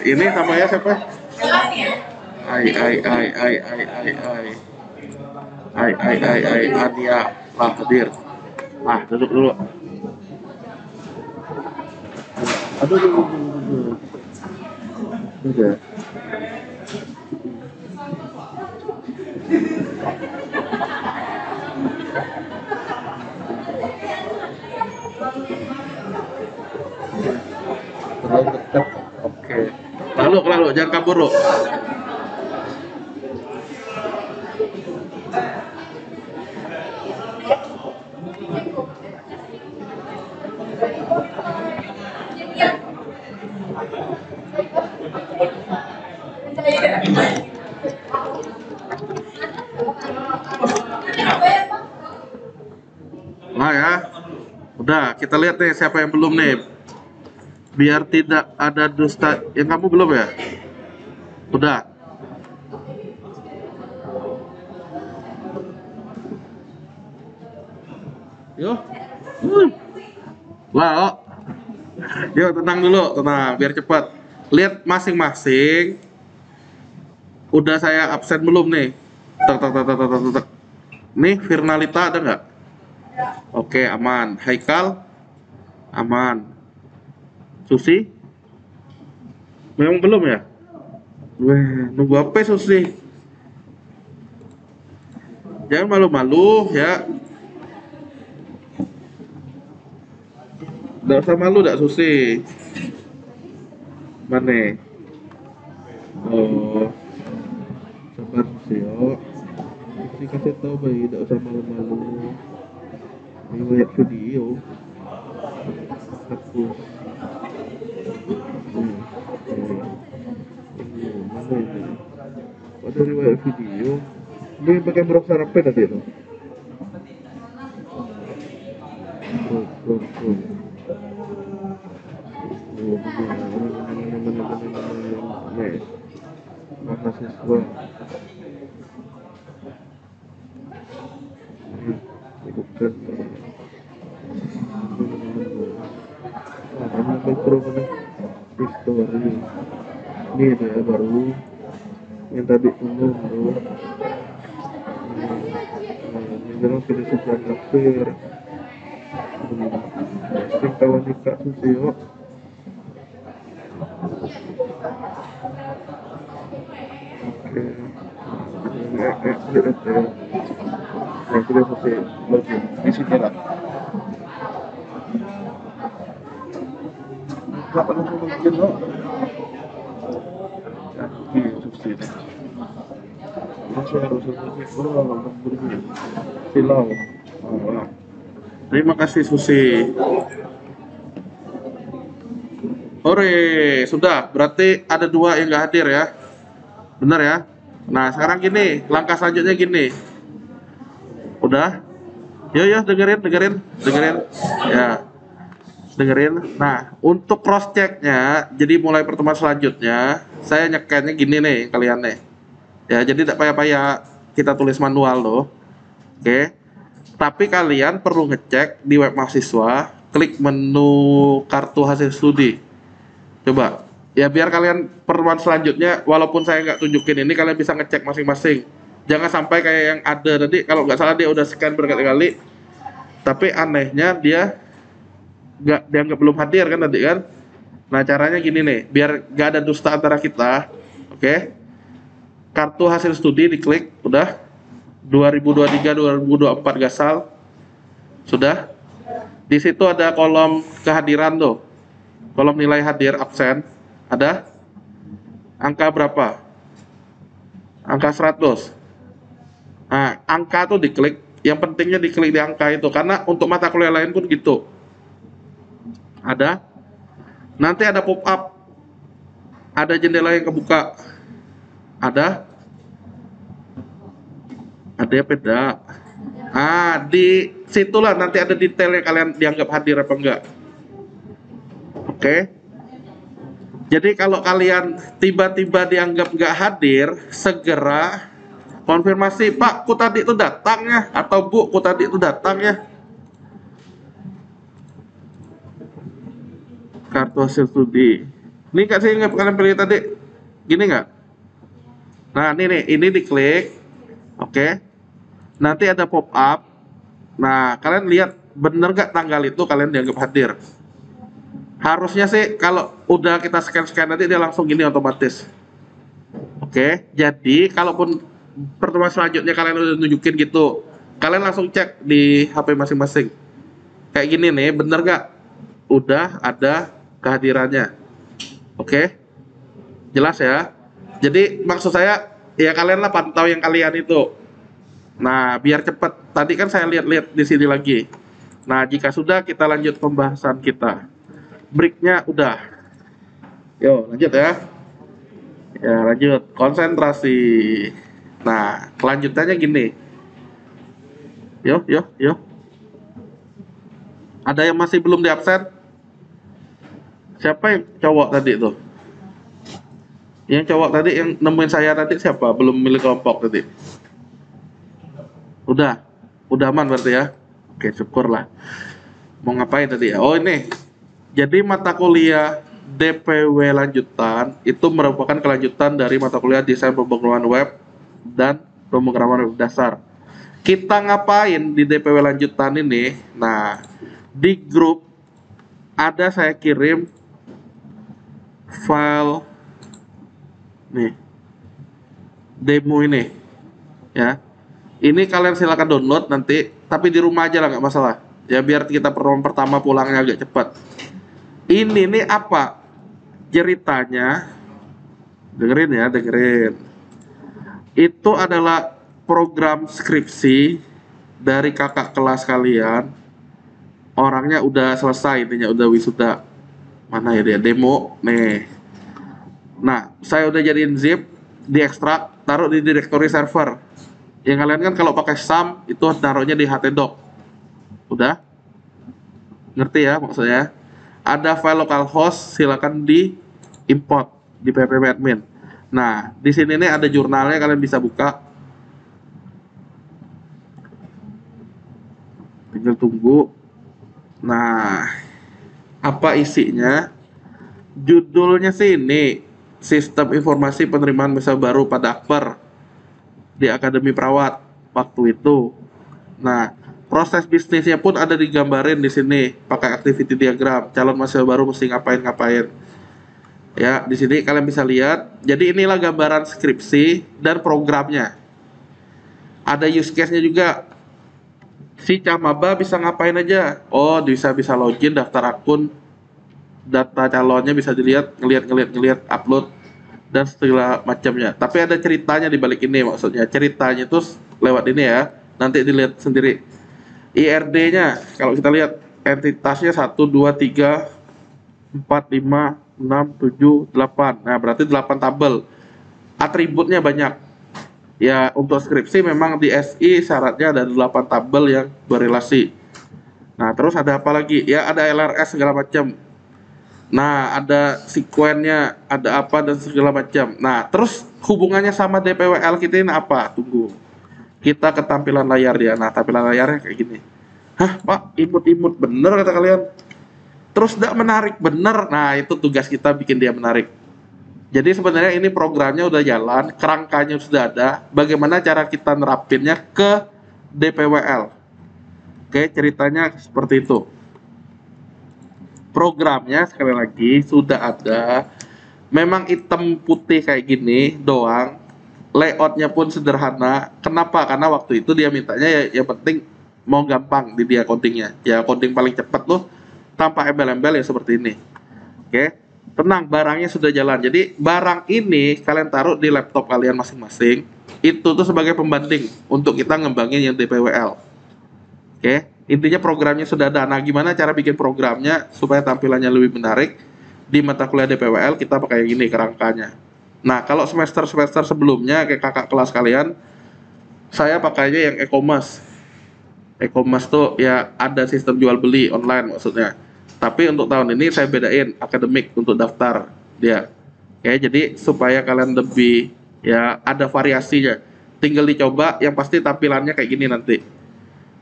ini namanya siapa? Ania, lah hadir. Ah, duduk dulu. Aduh. Udah. Terlalu dekat. Oke. Lalu, jangan kabur lo. Nah ya, udah kita lihat nih siapa yang belum nih. Biar tidak ada dusta. Yang kamu belum ya? Udah. Yo. Lah, oh. Yo, tenang dulu, tenang, biar cepat. Lihat masing-masing. Udah saya absen belum nih? Tak. Nih, Firnalita ada nggak? Oke, aman. Haikal? Aman. Susi? Memang belum ya? Weh, nunggu apa Susi? Jangan malu-malu ya. Nggak usah malu, nggak Susi. Mana? Oh, sabar Susi, oh. Susi kasih tahu bayi, nggak usah malu-malu. Ini banyak video. Hapus. Mana ini? Ada riwayat video. Ini pakai brok sarapan tadi tuh. Brok. Mahasiswa. Bukan. Mikro mana? History. Ini dia baru. Yang tadi umum tuh. Ini dalam filosofi kafir. Sing kawan nikah Susio. Oke. Yang filosofi login di sini lah. Gak perlu mungkin loh. Ini Susi deh. Masih harus silau. Terima kasih Susi. Ore, sudah. Berarti ada 2 yang nggak hadir ya. Benar ya? Nah, sekarang gini, langkah selanjutnya gini. Udah? Yo, dengerin. Ya. Dengerin. Nah, untuk cross checknya, jadi mulai pertemuan selanjutnya, saya nyekennya gini nih kalian nih. Ya, jadi tidak payah-payah kita tulis manual loh. Oke. Tapi kalian perlu ngecek di web mahasiswa, klik menu kartu hasil studi. Coba. Ya biar kalian pertemuan selanjutnya, walaupun saya nggak tunjukin ini, kalian bisa ngecek masing-masing. Jangan sampai kayak yang ada tadi, kalau nggak salah dia udah scan berkali-kali. Tapi anehnya dia nggak belum hadir kan tadi kan. Nah caranya gini nih, biar nggak ada dusta antara kita. Oke. Kartu hasil studi diklik, udah. 2023-2024 Gasal. Sudah. Di situ ada kolom kehadiran tuh. Kolom nilai hadir absen. Ada? Angka berapa? Angka 100. Nah, angka tuh diklik. Yang pentingnya diklik di angka itu. Karena untuk mata kuliah lain pun gitu. Ada? Nanti ada pop up. Ada jendela yang kebuka? Ada? Ada ya beda. Di situlah nanti ada detailnya kalian dianggap hadir apa enggak. Oke. Jadi kalau kalian tiba-tiba dianggap nggak hadir, segera konfirmasi, Pak, ku tadi itu datang ya, atau Bu, ku tadi itu datang ya. Kartu hasil studi. Ini nggak sih nggak kalian pilih tadi? Gini nggak? Nah, ini nih, ini diklik. Oke. Nanti ada pop up. Nah, kalian lihat bener nggak tanggal itu kalian dianggap hadir. Harusnya sih kalau udah kita scan nanti dia langsung gini otomatis. Oke, jadi kalaupun pertemuan selanjutnya kalian udah nunjukin gitu, kalian langsung cek di HP masing-masing. Kayak gini nih, bener nggak? Udah ada kehadirannya. Oke, jelas ya. Jadi maksud saya ya kalian lah pantau yang kalian itu. Nah, biar cepet. Tadi kan saya lihat-lihat di sini lagi. Nah, jika sudah kita lanjut pembahasan kita. Breaknya udah. Yo, lanjut ya. Ya, lanjut. Konsentrasi. Nah, kelanjutannya gini. Yo. Ada yang masih belum di absen? Siapa yang cowok tadi tuh? Yang cowok tadi yang nemuin saya tadi siapa? Belum milih kelompok tadi. Udah aman berarti ya. Oke, syukurlah. Mau ngapain tadi ya? Oh, ini. Jadi mata kuliah DPW lanjutan itu merupakan kelanjutan dari mata kuliah desain pemrograman web dan pemrograman web dasar. Kita ngapain di DPW lanjutan ini? Nah, di grup ada saya kirim file nih demo ini ya. Ini kalian silakan download nanti, tapi di rumah aja lah, nggak masalah. Ya biar kita pertama pulangnya agak cepat. Ini nih apa ceritanya? Dengerin. Itu adalah program skripsi dari kakak kelas kalian. Orangnya udah selesai, intinya udah wisuda. Mana ya dia demo nih. Nah, saya udah jadiin zip, diekstrak, taruh di directory server. Yang kalian kan kalau pakai SAM itu taruhnya di htdoc. Udah? Ngerti ya maksudnya? Ada file localhost, silakan di import di ppmadmin. Nah, di sini nih ada jurnalnya, kalian bisa buka. Tinggal tunggu. Nah, apa isinya? Judulnya sih ini, Sistem Informasi Penerimaan Mahasiswa Baru pada Akper di Akademi Perawat waktu itu. Nah, proses bisnisnya pun ada digambarin di sini pakai activity diagram. Calon mahasiswa baru mesti ngapain. Ya, di sini kalian bisa lihat. Jadi inilah gambaran skripsi dan programnya. Ada use case-nya juga. Si camaba bisa ngapain aja? Oh, bisa login, daftar akun, data calonnya bisa dilihat, ngelihat upload dan segala macamnya. Tapi ada ceritanya di balik ini, maksudnya ceritanya itu lewat ini ya. Nanti dilihat sendiri. IRD-nya kalau kita lihat entitasnya 1 2 3 4 5 6 7 8. Nah, berarti 8 tabel. Atributnya banyak. Ya, untuk skripsi memang di SI syaratnya ada 8 tabel yang berrelasi. Nah, terus ada apa lagi? Ya, ada LRS segala macam. Nah, ada sekuennya, ada apa dan segala macam. Nah, terus hubungannya sama DPWL kita ini apa? Tunggu. Kita ke tampilan layar dia. Nah, tampilan layarnya kayak gini. Hah, Pak, imut-imut bener kata kalian. Terus tidak menarik bener. Nah, itu tugas kita bikin dia menarik. Jadi sebenarnya ini programnya udah jalan, kerangkanya sudah ada. Bagaimana cara kita nerapinnya ke DPWL? Oke, ceritanya seperti itu. Programnya sekali lagi sudah ada. Memang hitam putih kayak gini doang. Layoutnya pun sederhana. Kenapa? Karena waktu itu dia mintanya ya yang penting mau gampang di dia codingnya. Ya coding paling cepat tuh tanpa embel-embel ya seperti ini. Oke, tenang, barangnya sudah jalan. Jadi barang ini kalian taruh di laptop kalian masing-masing. Itu tuh sebagai pembanding untuk kita ngembangin yang DPWL. Oke, intinya programnya sudah ada. Nah, gimana cara bikin programnya supaya tampilannya lebih menarik Di mata kuliah DPWL kita pakai yang ini kerangkanya. Nah, kalau semester-semester sebelumnya kayak kakak kelas kalian, saya pakainya yang e-commerce. E-commerce tuh ya ada sistem jual beli online maksudnya. Tapi untuk tahun ini saya bedain akademik untuk daftar dia. Ya, jadi supaya kalian lebih ya ada variasinya. Tinggal dicoba, yang pasti tampilannya kayak gini nanti.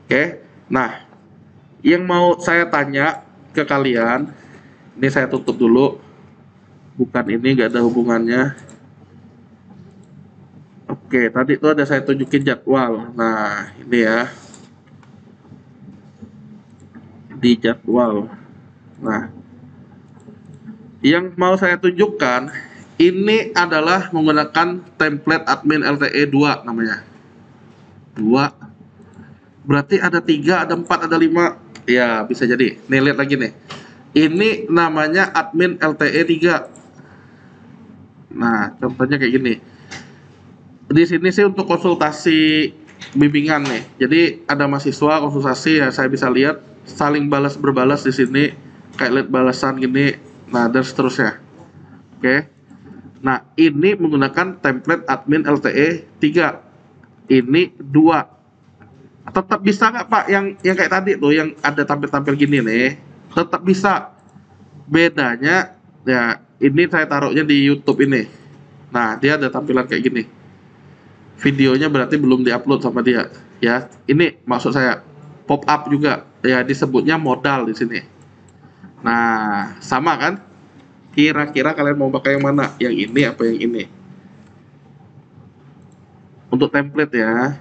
Oke. Nah, yang mau saya tanya ke kalian, ini saya tutup dulu. Bukan ini, nggak ada hubungannya. Oke, tadi itu ada saya tunjukin jadwal. Nah, ini ya. Di jadwal. Nah, yang mau saya tunjukkan, ini adalah menggunakan template admin LTE 2 namanya. 2. Berarti ada 3, ada 4, ada 5. Ya, bisa jadi. Nih, lihat lagi nih. Ini namanya admin LTE 3. Nah, contohnya kayak gini. Di sini sih untuk konsultasi bimbingan nih. Jadi ada mahasiswa konsultasi ya, saya bisa lihat saling balas berbalas di sini kayak lihat balasan gini. Nah, dan seterusnya. Oke. Nah, ini menggunakan template admin LTE 3. Ini 2. Tetap bisa nggak Pak yang kayak tadi tuh yang ada tampil-tampil gini nih? Tetap bisa. Bedanya ya ini saya taruhnya di YouTube ini. Nah, dia ada tampilan kayak gini. Videonya berarti belum diupload sama dia. Ya, ini maksud saya pop up juga. Ya, disebutnya modal di sini. Nah, sama kan? Kira-kira kalian mau pakai yang mana? Yang ini apa yang ini? Untuk template ya.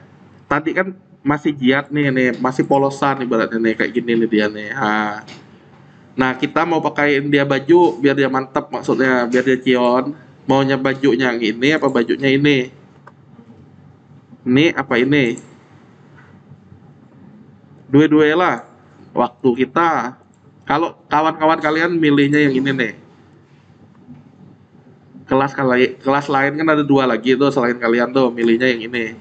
Tadi kan masih jiat nih, masih polosan ibaratnya nih kayak gini nih dia nih. Nah, kita mau pakaiin dia baju biar dia mantap maksudnya, biar dia cion. Maunya bajunya yang ini apa bajunya ini? Ini apa ini? Dua-duanya lah. Waktu kita. Kalau kawan-kawan kalian milihnya yang ini nih. Kelas lain kan ada 2 lagi tuh selain kalian tuh milihnya yang ini.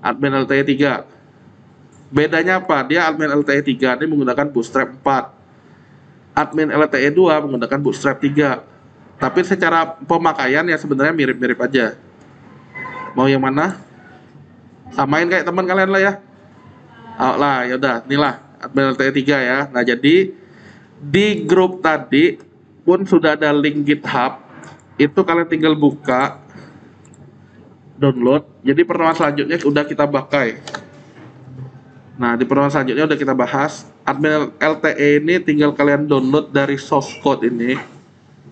Admin LTE 3. Bedanya apa? Dia admin LTE 3 ini menggunakan bootstrap 4. Admin LTE 2 menggunakan bootstrap 3. Tapi secara pemakaian ya sebenarnya mirip-mirip aja. Mau yang mana? Samain kayak teman kalian lah ya. Oh lah, yaudah, inilah admin LTE 3 ya. Nah, jadi di grup tadi pun sudah ada link GitHub. Itu kalian tinggal buka, download. Jadi pertemuan selanjutnya udah kita pakai. Nah, di pertemuan selanjutnya udah kita bahas. Admin LTE ini tinggal kalian download dari source code ini.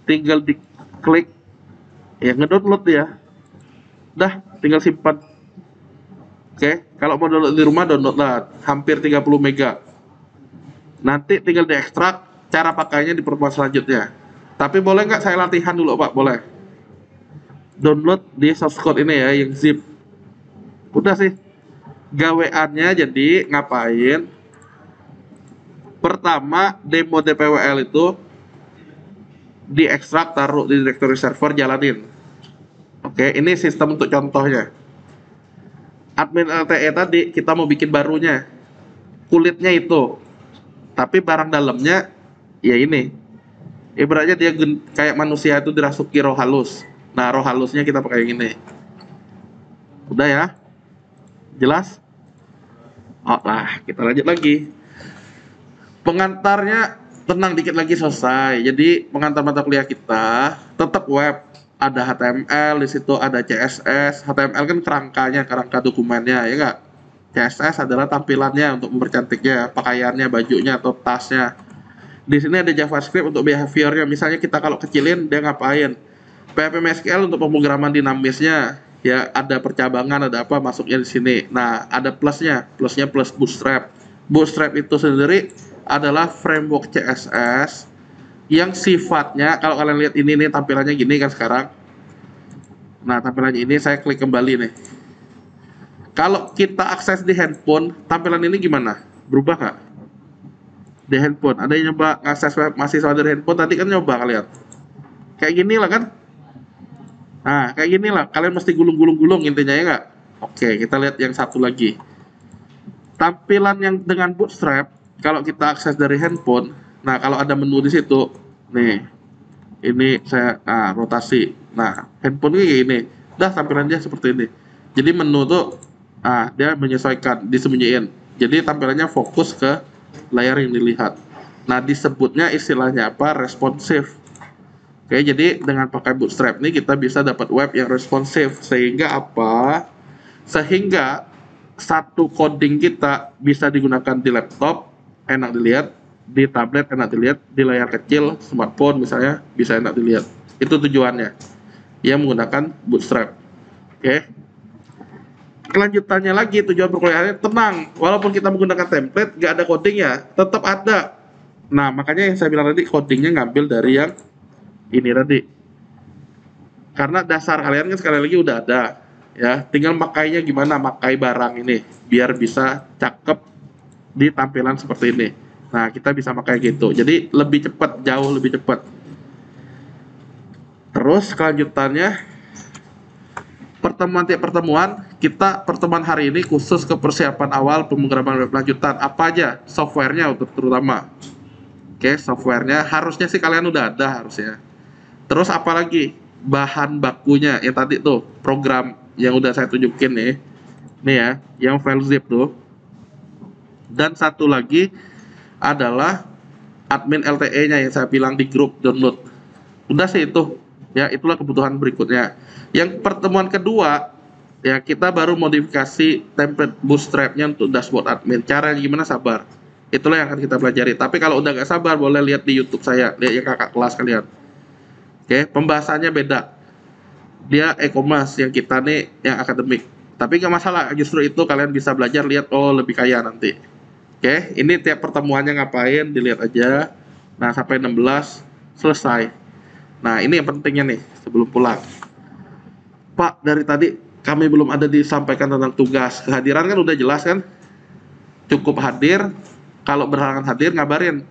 Tinggal diklik, ya ngedownload ya. Dah, tinggal simpan. Oke, kalau mau download di rumah download lah, hampir 30 mega. Nanti tinggal diekstrak, cara pakainya di pertemuan selanjutnya. Tapi boleh nggak saya latihan dulu Pak? Boleh. Download di source code ini ya, yang zip. Udah sih. Gaweannya jadi ngapain? Pertama, demo DPWL itu diekstrak, taruh di directory server, jalanin. Oke, ini sistem untuk contohnya. Admin LTE tadi kita mau bikin barunya. Kulitnya itu. Tapi barang dalamnya ya ini. Ibaratnya dia kayak manusia itu dirasuki roh halus. Nah, roh halusnya kita pakai yang ini. Udah ya? Jelas? Oh lah, kita lanjut lagi. Pengantarnya tenang dikit lagi selesai. Jadi pengantar mata kuliah kita tetap web. Ada HTML, di situ ada CSS. HTML kan kerangka dokumennya, ya nggak? CSS adalah tampilannya untuk mempercantiknya, pakaiannya, bajunya, atau tasnya. Di sini ada JavaScript untuk behaviornya. Misalnya kita kalau kecilin, dia ngapain? PHP MySQL untuk pemrograman dinamisnya. Ya, ada percabangan, ada apa, masuknya di sini. Nah, ada plusnya. Plusnya plus Bootstrap. Bootstrap itu sendiri adalah framework CSS yang sifatnya, kalau kalian lihat ini nih tampilannya gini kan sekarang. Nah, tampilannya ini saya klik kembali nih. Kalau kita akses di handphone, tampilan ini gimana? Berubah nggak? Di handphone, ada yang nyoba akses web mahasiswa dari handphone tadi kan nyoba kalian. Kayak gini lah kan? Nah, kayak gini lah. Kalian mesti gulung-gulung intinya ya nggak? Oke, kita lihat yang satu lagi. Tampilan yang dengan Bootstrap, kalau kita akses dari handphone, nah kalau ada menu di situ, nih, Ini saya rotasi. Nah, handphone ini kayak ini. Udah tampilannya seperti ini. Jadi menu tuh dia menyesuaikan, disembunyiin. Jadi tampilannya fokus ke layar yang dilihat. Nah, disebutnya istilahnya apa? Responsif. Oke, jadi dengan pakai Bootstrap ini kita bisa dapat web yang responsif. Sehingga apa? Sehingga satu coding kita bisa digunakan di laptop, enak dilihat, di tablet enak dilihat, di layar kecil, smartphone misalnya, bisa enak dilihat. Itu tujuannya. Yang menggunakan Bootstrap. Oke. Kelanjutannya lagi, tujuan perkuliahannya tenang. Walaupun kita menggunakan template, nggak ada codingnya, tetap ada. Nah, makanya yang saya bilang tadi, codingnya ngambil dari yang ini tadi. Karena dasar kalian kan sekali lagi udah ada. Ya, tinggal makainya gimana, makai barang ini biar bisa cakep di tampilan seperti ini. Nah, kita bisa pakai gitu. Jadi lebih cepat, jauh lebih cepat. Terus kelanjutannya pertemuan hari ini khusus ke persiapan awal pemrograman web lanjutan. Apa aja? Softwarenya terutama. Oke, softwarenya harusnya sih kalian udah ada harusnya. Terus apa lagi? Bahan bakunya yang tadi tuh, program yang udah saya tunjukin nih. Nih ya, yang file zip tuh. Dan satu lagi adalah admin LTE-nya yang saya bilang di grup download. Udah sih itu. Ya, itulah kebutuhan berikutnya. Yang pertemuan kedua, ya kita baru modifikasi template Bootstrap-nya untuk dashboard admin. Caranya gimana, sabar. Itulah yang akan kita pelajari. Tapi kalau udah nggak sabar, boleh lihat di YouTube saya. Lihat yang kakak kelas kalian. Oke, pembahasannya beda. Dia e-commerce, yang kita nih yang akademik. Tapi nggak masalah, justru itu kalian bisa belajar, lihat, oh lebih kaya nanti. Oke, ini tiap pertemuannya ngapain, dilihat aja. Nah, sampai 16, selesai. Nah, ini yang pentingnya nih, sebelum pulang. Pak, dari tadi kami belum ada disampaikan tentang tugas. Kehadiran kan udah jelas kan? Cukup hadir, kalau berhalangan hadir, ngabarin.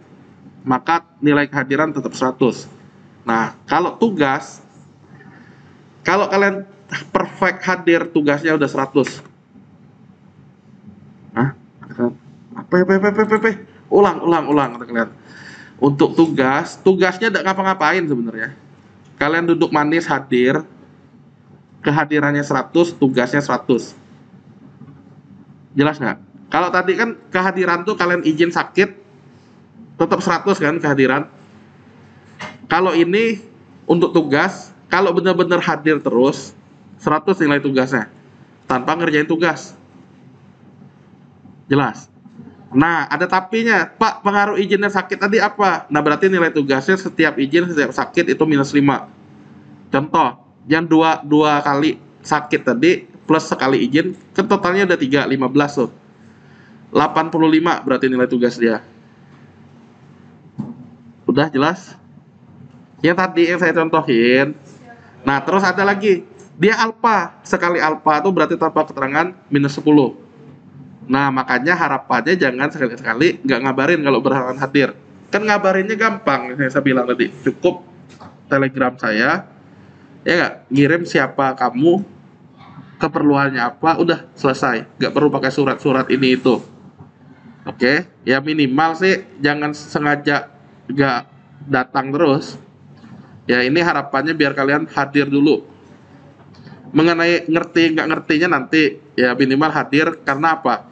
Maka nilai kehadiran tetap 100. Nah, kalau tugas, kalau kalian perfect hadir, tugasnya udah 100. Hah? Ulang kata kalian. Untuk tugasnya tidak ngapa-ngapain sebenarnya. Kalian duduk manis hadir, kehadirannya 100, tugasnya 100. Jelas nggak? Kalau tadi kan kehadiran tuh kalian izin sakit, tetap 100 kan kehadiran. Kalau ini untuk tugas, kalau benar-benar hadir terus, 100 nilai tugasnya, tanpa ngerjain tugas. Jelas? Nah, ada tapinya. Pak, pengaruh izinnya sakit tadi apa? Nah, berarti nilai tugasnya setiap izin, setiap sakit itu minus 5. Contoh, yang dua kali sakit tadi, plus sekali izin, kan totalnya udah 3, 15 tuh. 85 berarti nilai tugas dia. Udah jelas? Yang tadi yang saya contohin. Nah, terus ada lagi. Dia alpha. Sekali alpha itu berarti tanpa keterangan minus 10. Nah, makanya harapannya jangan sekali-sekali nggak ngabarin kalau berhalangan hadir. Kan ngabarinnya gampang, saya bilang tadi. Cukup telegram saya, ya nggak? Ngirim siapa kamu, keperluannya apa, udah selesai. Nggak perlu pakai surat-surat ini itu. Oke, ya minimal sih jangan sengaja nggak datang terus. Ya, ini harapannya biar kalian hadir dulu. Mengenai ngerti nggak ngertinya nanti, ya minimal hadir. Karena apa?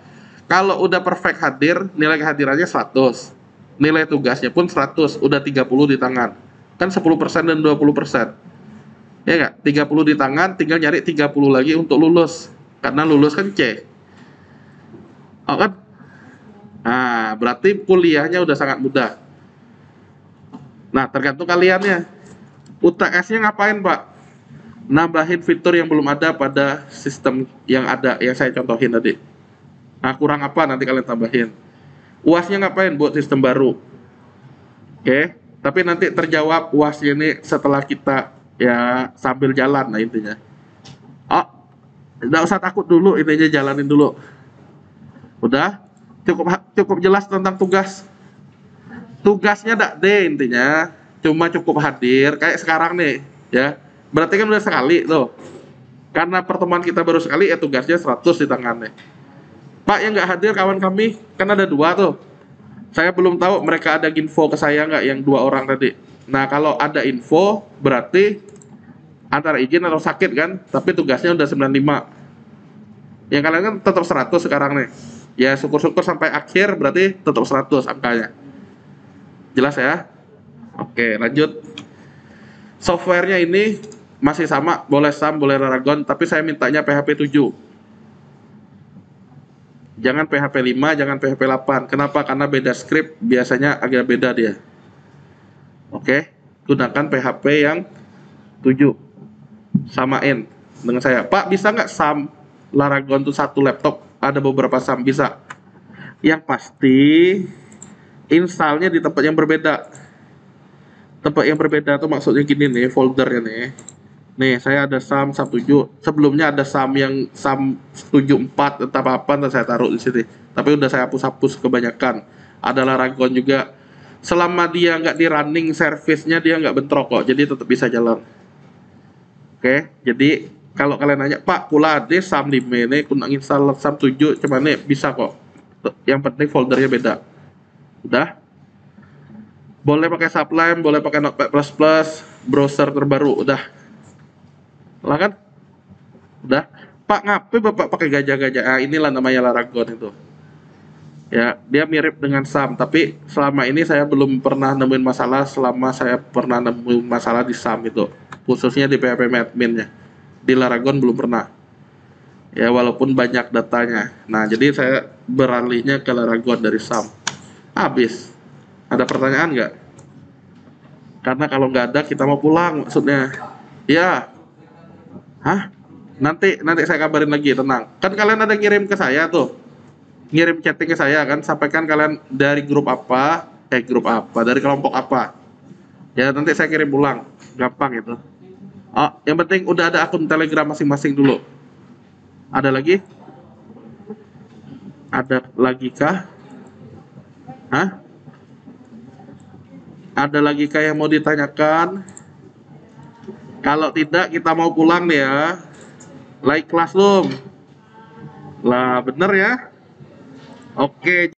Kalau udah perfect hadir, nilai kehadirannya 100. Nilai tugasnya pun 100, udah 30 di tangan. Kan 10% dan 20%. Ya nggak? 30 di tangan, tinggal nyari 30 lagi untuk lulus. Karena lulus kan C. Oh kan? Nah, berarti kuliahnya udah sangat mudah. Nah, tergantung kaliannya. UTS-nya ngapain, Pak? Nambahin fitur yang belum ada pada sistem yang ada, yang saya contohin tadi. Nah, kurang apa nanti kalian tambahin. UAS-nya ngapain? Buat sistem baru. Oke, tapi nanti terjawab UAS-nya ini setelah kita ya sambil jalan, nah intinya. Oh, nggak usah takut dulu, intinya jalanin dulu. Udah? Cukup jelas tentang tugas. Tugasnya nggak D intinya, cuma cukup hadir kayak sekarang nih, ya. Berarti kan udah sekali tuh. Karena pertemuan kita baru sekali, ya tugasnya 100 di tangannya. Pak, yang nggak hadir kawan kami, kan ada 2 tuh. Saya belum tahu mereka ada info ke saya nggak yang 2 orang tadi. Nah, kalau ada info berarti antara izin atau sakit kan, tapi tugasnya udah 95. Yang kalian kan tetap 100 sekarang nih. Ya syukur-syukur sampai akhir berarti tetap 100 angkanya. Jelas ya? Oke, lanjut. Softwarenya ini masih sama, boleh SAM, boleh Laragon, tapi saya mintanya PHP 7. Jangan PHP 5, jangan PHP 8. Kenapa? Karena beda script, biasanya agak beda dia. Oke, gunakan PHP yang 7. Samain dengan saya. Pak, bisa nggak SAM Laragon tuh satu laptop? Ada beberapa SAM, bisa. Yang pasti, installnya di tempat yang berbeda. Tempat yang berbeda tuh maksudnya gini nih, foldernya nih. Nih, saya ada SAM 7. Sebelumnya ada SAM yang SAM 74 entah apa dan saya taruh di sini. Tapi udah saya hapus-hapus kebanyakan. Ada Laragon juga. Selama dia nggak di running service-nya dia nggak bentrok kok. Jadi tetap bisa jalan. Oke, jadi kalau kalian nanya, Pak, kula ada SAM 5 ini, kuna install SAM 7, cuman nih bisa kok. Yang penting foldernya beda. Udah? Boleh pakai Sublime, boleh pakai Notepad++, browser terbaru, udah. Lah kan? Udah. Pak, ngapain Bapak pakai gajah-gajah? Ah, inilah namanya Laragon itu. Ya, dia mirip dengan SAM, tapi selama ini saya belum pernah nemuin masalah selama saya pernah nemuin masalah di SAM itu. Khususnya di PHP admin-nya. Di Laragon belum pernah. Ya, walaupun banyak datanya. Nah, jadi saya beralihnya ke Laragon dari SAM. Habis. Ada pertanyaan nggak? Karena kalau nggak ada, kita mau pulang maksudnya. Ya. Hah? Nanti saya kabarin lagi, tenang. Kan kalian ada ngirim ke saya tuh. Ngirim chatting ke saya kan, sampaikan kalian dari grup apa, dari kelompok apa. Ya, nanti saya kirim ulang. Gampang itu. Oh, yang penting udah ada akun Telegram masing-masing dulu. Ada lagi? Ada lagi kah? Hah? Ada lagi kah yang mau ditanyakan? Kalau tidak, kita mau pulang nih ya. Like Classroom. Lah, bener ya? Oke.